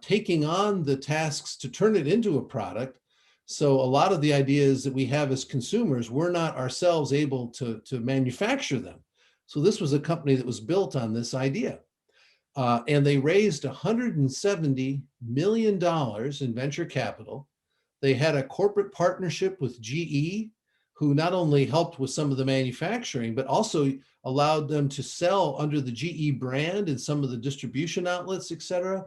taking on the tasks to turn it into a product. So a lot of the ideas that we have as consumers, we're not ourselves able to manufacture them. So this was a company that was built on this idea. And they raised $170 million in venture capital. They had a corporate partnership with GE, who not only helped with some of the manufacturing, but also allowed them to sell under the GE brand in some of the distribution outlets, et cetera.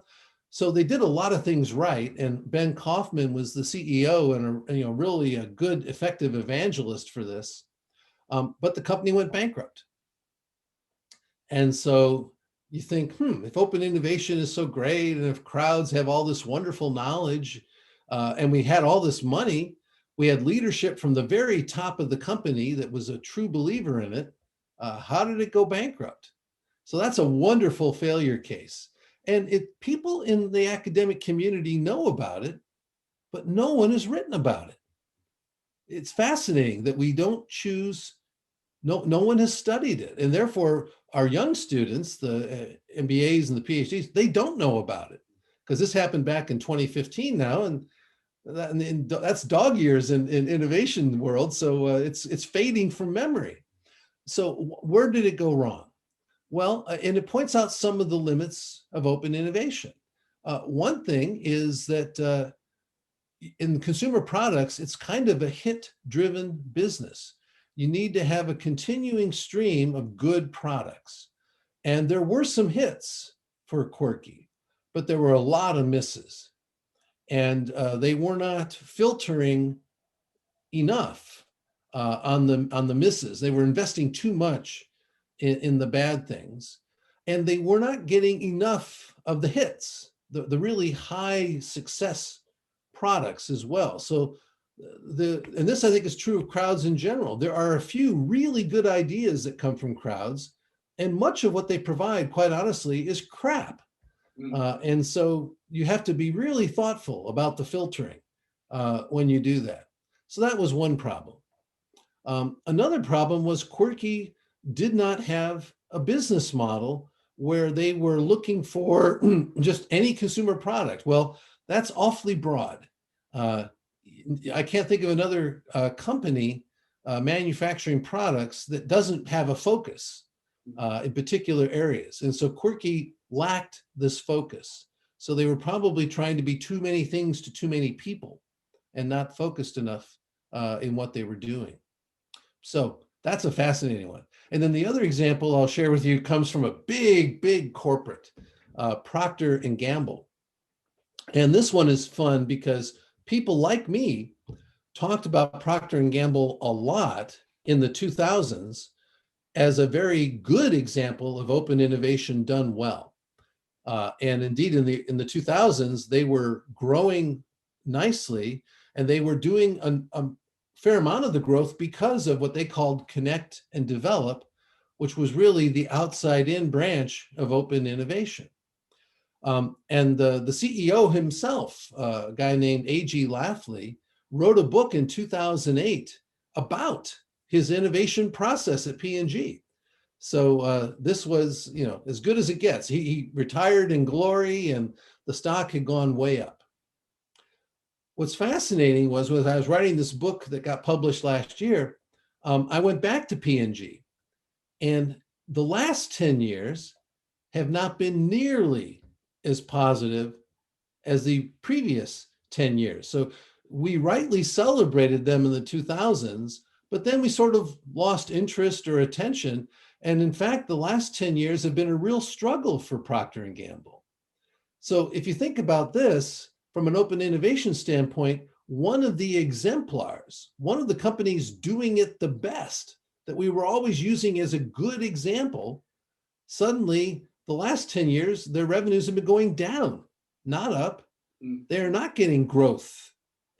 So they did a lot of things right. And Ben Kaufman was the CEO and really a good, effective evangelist for this. But the company went bankrupt. And so you think, if open innovation is so great, and if crowds have all this wonderful knowledge, and we had all this money, we had leadership from the very top of the company that was a true believer in it, how did it go bankrupt? So that's a wonderful failure case. And people in the academic community know about it, but no one has written about it. It's fascinating that we don't choose, no one has studied it. And therefore, our young students, the MBAs and the PhDs, they don't know about it, because this happened back in 2015 now, and that's dog years in innovation world. So it's fading from memory. So where did it go wrong? Well, and it points out some of the limits of open innovation. One thing is that in consumer products, it's kind of a hit-driven business. You need to have a continuing stream of good products. And there were some hits for Quirky, but there were a lot of misses. And they were not filtering enough on the misses. They were investing too much in the bad things. And they were not getting enough of the hits, the really high success products as well. So and this I think is true of crowds in general. There are a few really good ideas that come from crowds, and much of what they provide, quite honestly, is crap. And so you have to be really thoughtful about the filtering when you do that. So that was one problem. Another problem was Quirky did not have a business model where they were looking for just any consumer product. Well, that's awfully broad. I can't think of another company manufacturing products that doesn't have a focus in particular areas. And so Quirky lacked this focus. So they were probably trying to be too many things to too many people and not focused enough in what they were doing. So that's a fascinating one. And then the other example I'll share with you comes from a big corporate, Procter and Gamble. And this one is fun because people like me talked about Procter and Gamble a lot in the 2000s as a very good example of open innovation done well. And indeed, in the 2000s, they were growing nicely, and they were doing a fair amount of the growth because of what they called connect and develop, which was really the outside-in branch of open innovation. And the CEO himself, a guy named A.G. Lafley, wrote a book in 2008 about his innovation process at P&G. So this was, as good as it gets. He retired in glory, and the stock had gone way up. What's fascinating was when I was writing this book that got published last year, I went back to P&G, and the last 10 years have not been nearly as positive as the previous 10 years. So we rightly celebrated them in the 2000s, but then we sort of lost interest or attention. And in fact, the last 10 years have been a real struggle for Procter & Gamble. So if you think about this from an open innovation standpoint, one of the exemplars, one of the companies doing it the best that we were always using as a good example, suddenly the last 10 years, their revenues have been going down, not up. They're not getting growth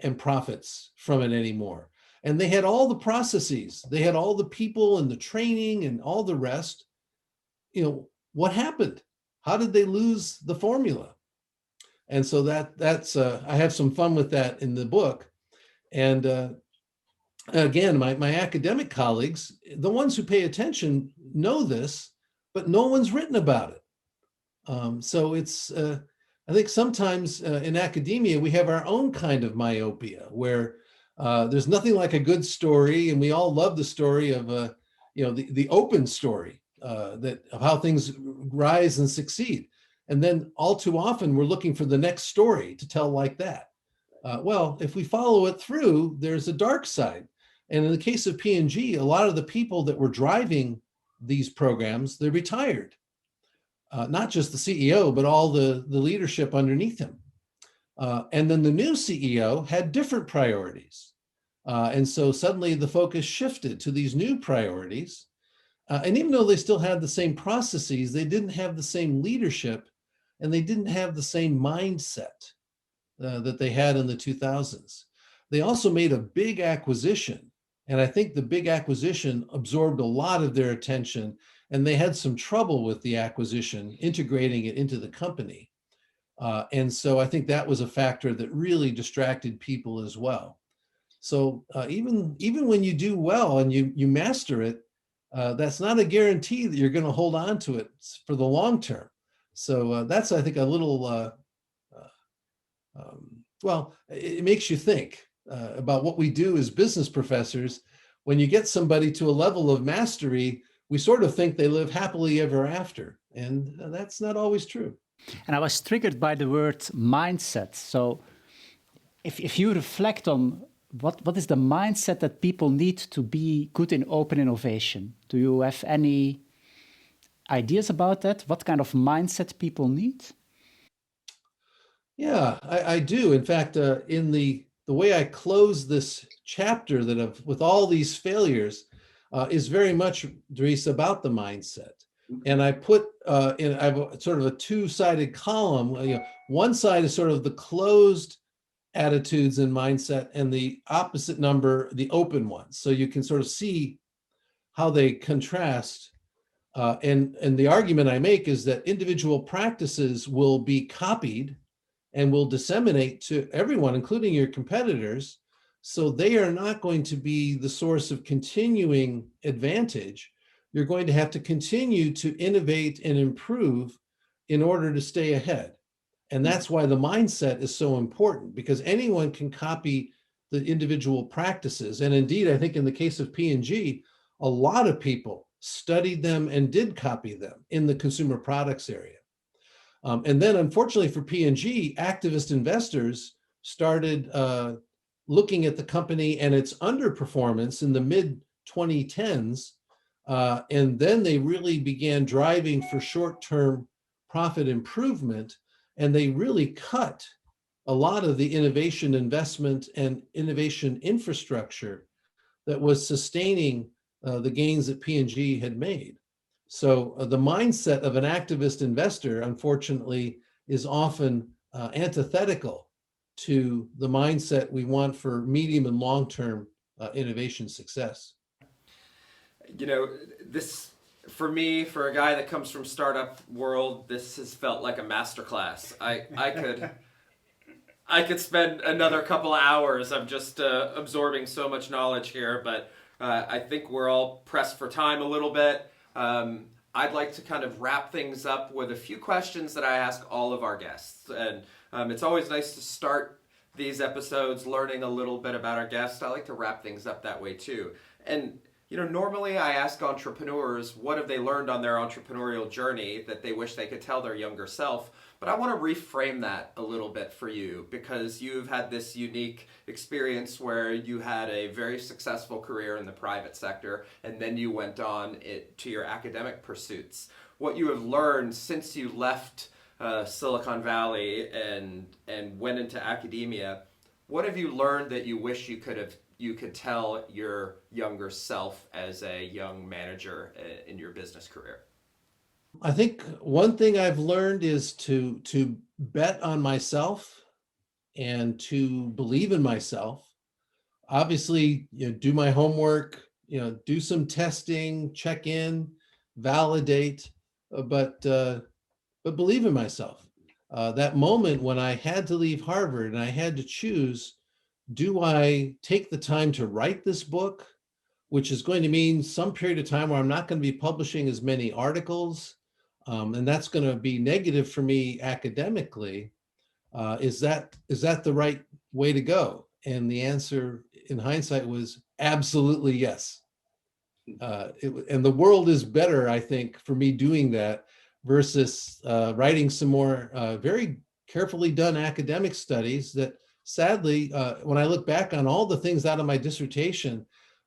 and profits from it anymore. And they had all the processes, they had all the people and the training and all the rest. What happened? How did they lose the formula? And so that's I have some fun with that in the book. And again, my academic colleagues, the ones who pay attention, know this, but no one's written about it. So it's I think sometimes in academia we have our own kind of myopia where there's nothing like a good story, and we all love the story of the open story that of how things rise and succeed. And then all too often we're looking for the next story to tell like that. Well, if we follow it through, there's a dark side. And in the case of P&G, a lot of the people that were driving these programs, they retired. Not just the CEO, but all the leadership underneath him. And then the new CEO had different priorities. And so suddenly the focus shifted to these new priorities. And even though they still had the same processes, they didn't have the same leadership, and they didn't have the same mindset that they had in the 2000s. They also made a big acquisition. And I think the big acquisition absorbed a lot of their attention, and they had some trouble with the acquisition, integrating it into the company. And so I think that was a factor that really distracted people as well. So even when you do well and you master it, that's not a guarantee that you're going to hold on to it for the long term. So that's, I think, a little, it makes you think about what we do as business professors. When you get somebody to a level of mastery, we sort of think they live happily ever after. And that's not always true. And I was triggered by the word mindset. So if you reflect on what is the mindset that people need to be good in open innovation, do you have any ideas about that? What kind of mindset people need? Yeah, I do. In fact, in the way I close this chapter with all these failures is very much, Dries, about the mindset. And I put I have sort of a two-sided column. One side is sort of the closed attitudes and mindset, and the opposite number, the open ones. So you can sort of see how they contrast. And the argument I make is that individual practices will be copied and will disseminate to everyone, including your competitors. So they are not going to be the source of continuing advantage. You're going to have to continue to innovate and improve in order to stay ahead. And that's why the mindset is so important, because anyone can copy the individual practices. And indeed, I think in the case of P&G, a lot of people studied them and did copy them in the consumer products area. And then unfortunately for P&G, activist investors started looking at the company and its underperformance in the mid 2010s. And then they really began driving for short-term profit improvement, and they really cut a lot of the innovation investment and innovation infrastructure that was sustaining the gains that P&G had made. So the mindset of an activist investor, unfortunately, is often antithetical to the mindset we want for medium and long-term innovation success. You know, this, for me, for a guy that comes from startup world, this has felt like a masterclass. I could spend another couple of hours. I'm just absorbing so much knowledge here, but I think we're all pressed for time a little bit. I'd like to kind of wrap things up with a few questions that I ask all of our guests. And it's always nice to start these episodes learning a little bit about our guests. I like to wrap things up that way too. And you know, normally I ask entrepreneurs what have they learned on their entrepreneurial journey that they wish they could tell their younger self. But I want to reframe that a little bit for you, because you've had this unique experience where you had a very successful career in the private sector, and then you went on to your academic pursuits. What you have learned since you left Silicon Valley and went into academia, what have you learned that you wish you could tell your younger self as a young manager in your business career? I think one thing I've learned is to bet on myself and to believe in myself. Obviously, do my homework, do some testing, check in, validate, but believe in myself. That moment when I had to leave Harvard and I had to choose, do I take the time to write this book, which is going to mean some period of time where I'm not going to be publishing as many articles, and that's going to be negative for me academically. Is that the right way to go? And the answer in hindsight was absolutely yes. And the world is better, I think, for me doing that versus writing some more very carefully done academic studies that sadly, when I look back on all the things out of my dissertation,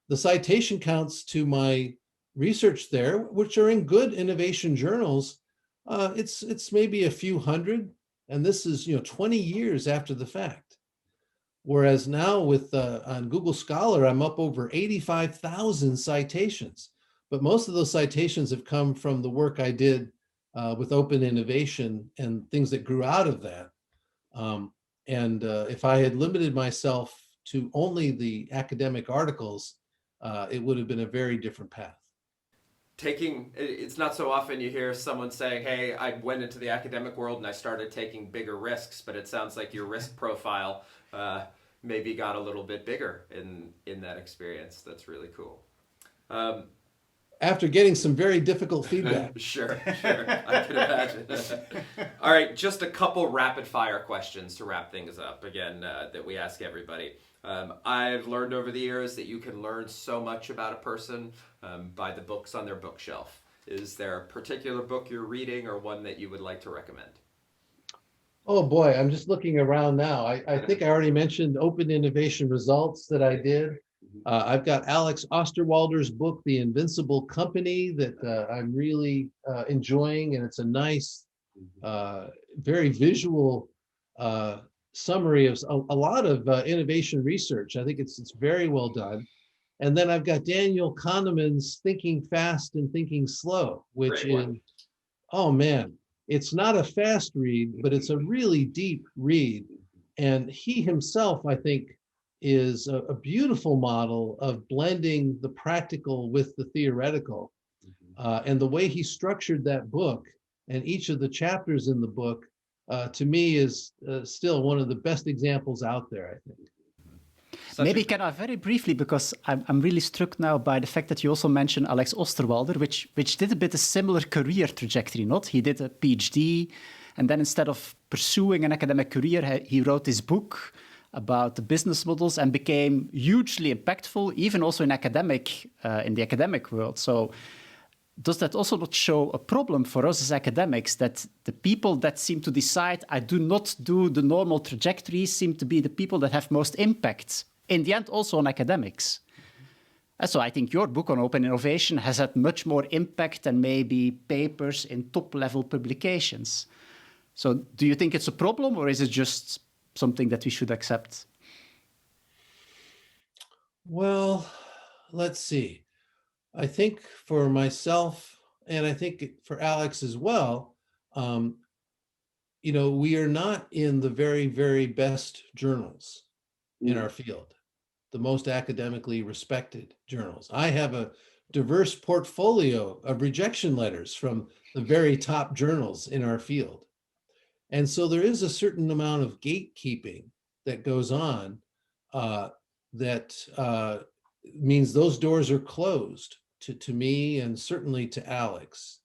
the citation counts to my research there, which are in good innovation journals, it's maybe a few hundred, and this is 20 years after the fact. Whereas now with on Google Scholar, I'm up over 85,000 citations, but most of those citations have come from the work I did with open innovation and things that grew out of that. And if I had limited myself to only the academic articles, it would have been a very different path. It's not so often you hear someone saying, hey, I went into the academic world and I started taking bigger risks, but it sounds like your risk profile maybe got a little bit bigger in that experience. That's really cool. After getting some very difficult feedback. Sure, I can imagine. All right, just a couple rapid fire questions to wrap things up, again, that we ask everybody. I've learned over the years that you can learn so much about a person by the books on their bookshelf. Is there a particular book you're reading or one that you would like to recommend? Oh boy, I'm just looking around now. I think I already mentioned Open Innovation Results that I did. I've got Alex Osterwalder's book, The Invincible Company, that I'm really enjoying, and it's a nice, very visual summary of a lot of innovation research. I think it's very well done. And then I've got Daniel Kahneman's Thinking Fast and Thinking Slow, which is, oh man, it's not a fast read, but it's a really deep read. And he himself, I think, is a beautiful model of blending the practical with the theoretical. And the way he structured that book and each of the chapters in the book, to me, is still one of the best examples out there, I think. Maybe can I very briefly, because I'm really struck now by the fact that you also mentioned Alex Osterwalder, which did a bit of similar career trajectory, not? He did a PhD, and then instead of pursuing an academic career, he wrote this book about the business models and became hugely impactful, even also in the academic world. So does that also not show a problem for us as academics, that the people that seem to decide, I do not do the normal trajectory, seem to be the people that have most impact, in the end, also on academics? So I think your book on open innovation has had much more impact than maybe papers in top-level publications. So do you think it's a problem, or is it just something that we should accept? Well, let's see. I think for myself, and I think for Alex as well, we are not in the very, very best journals in our field, the most academically respected journals. I have a diverse portfolio of rejection letters from the very top journals in our field. And so there is a certain amount of gatekeeping that goes on that means those doors are closed to me and certainly to Alex.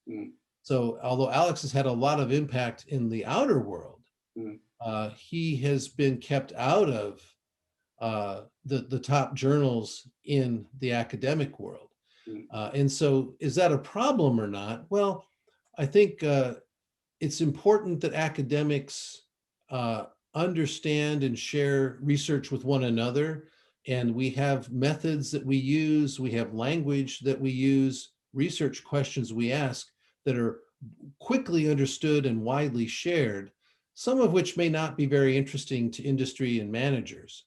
So although Alex has had a lot of impact in the outer world, he has been kept out of the top journals in the academic world. And so is that a problem or not? Well, I think it's important that academics understand and share research with one another. And we have methods that we use, we have language that we use, research questions we ask that are quickly understood and widely shared, some of which may not be very interesting to industry and managers.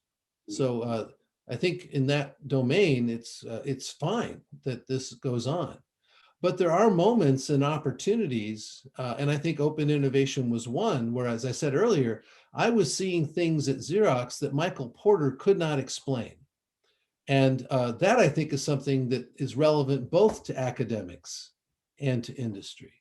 So I think in that domain, it's fine that this goes on. But there are moments and opportunities, and I think open innovation was one, where, as I said earlier, I was seeing things at Xerox that Michael Porter could not explain. And that, I think, is something that is relevant both to academics and to industry.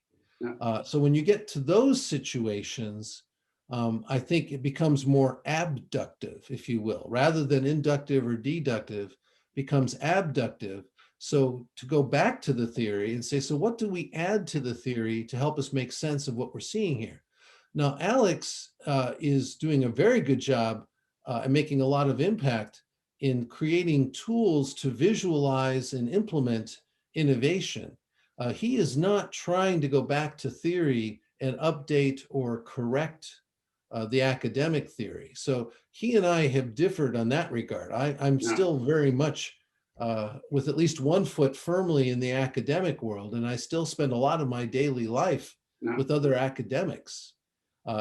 So when you get to those situations, I think it becomes more abductive, if you will, rather than inductive or deductive, becomes abductive. So to go back to the theory and say, so what do we add to the theory to help us make sense of what we're seeing here? Now, Alex is doing a very good job and making a lot of impact in creating tools to visualize and implement innovation. He is not trying to go back to theory and update or correct the academic theory. So he and I have differed on that regard. I'm still very much with at least one foot firmly in the academic world, and I still spend a lot of my daily life with other academics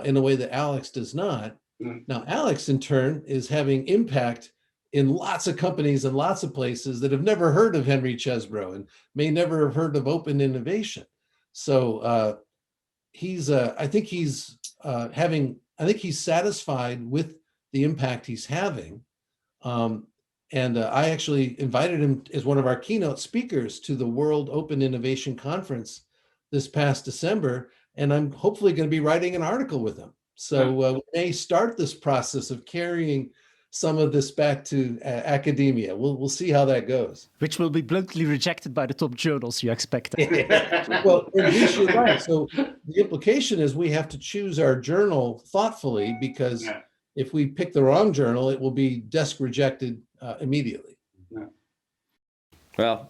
in a way that Alex does not. Now, Alex, in turn, is having impact in lots of companies and lots of places that have never heard of Henry Chesbrough and may never have heard of open innovation. So I think he's satisfied with the impact he's having. And I actually invited him as one of our keynote speakers to the World Open Innovation Conference this past December, and I'm hopefully going to be writing an article with him. So we may start this process of carrying some of this back to academia. We'll see how that goes. Which will be bluntly rejected by the top journals, you expect. Well, at least you're right. So the implication is we have to choose our journal thoughtfully, because if we pick the wrong journal, it will be desk rejected immediately. Well,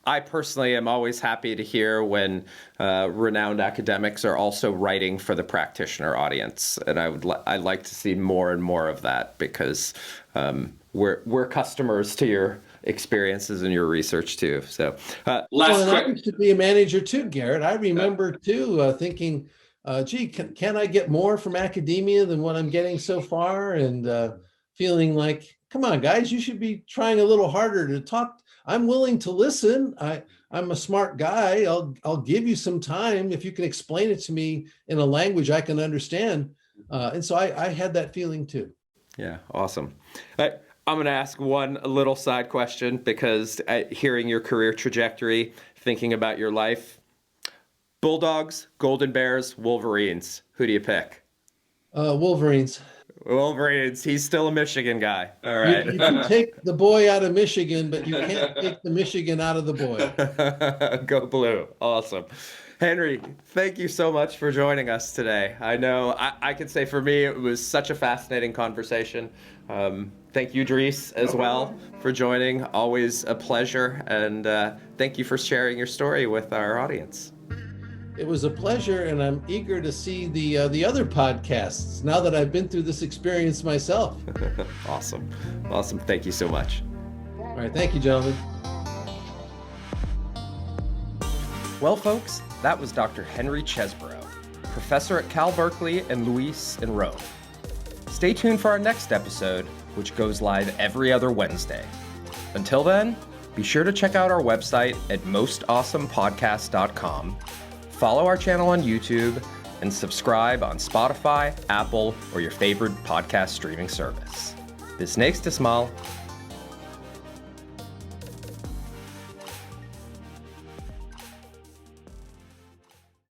I personally am always happy to hear when renowned academics are also writing for the practitioner audience, and I'd like to see more and more of that, because we're customers to your experiences and your research too. So, I used to be a manager too, Gerrit. I remember too thinking, gee, can I get more from academia than what I'm getting so far? And feeling like, come on, guys, you should be trying a little harder to talk. I'm willing to listen. I'm a smart guy. I'll give you some time if you can explain it to me in a language I can understand. And so I had that feeling too. Yeah, awesome. I'm going to ask one little side question, because hearing your career trajectory, thinking about your life, Bulldogs, Golden Bears, Wolverines, who do you pick? Wolverines. Wolverines. He's still a Michigan guy. All right. You can take the boy out of Michigan, but you can't take the Michigan out of the boy. Go blue. Awesome. Henry, thank you so much for joining us today. I know I can say for me, it was such a fascinating conversation. Thank you, Dries, as well, for joining. Always a pleasure. And thank you for sharing your story with our audience. It was a pleasure, and I'm eager to see the other podcasts now that I've been through this experience myself. Awesome. Thank you so much. All right. Thank you, gentlemen. Well, folks, that was Dr. Henry Chesbrough, professor at Cal Berkeley and Luis in Rome. Stay tuned for our next episode, which goes live every other Wednesday. Until then, be sure to check out our website at mostawesomepodcast.com, follow our channel on YouTube, and subscribe on Spotify, Apple, or your favorite podcast streaming service. Bis nächstes Mal.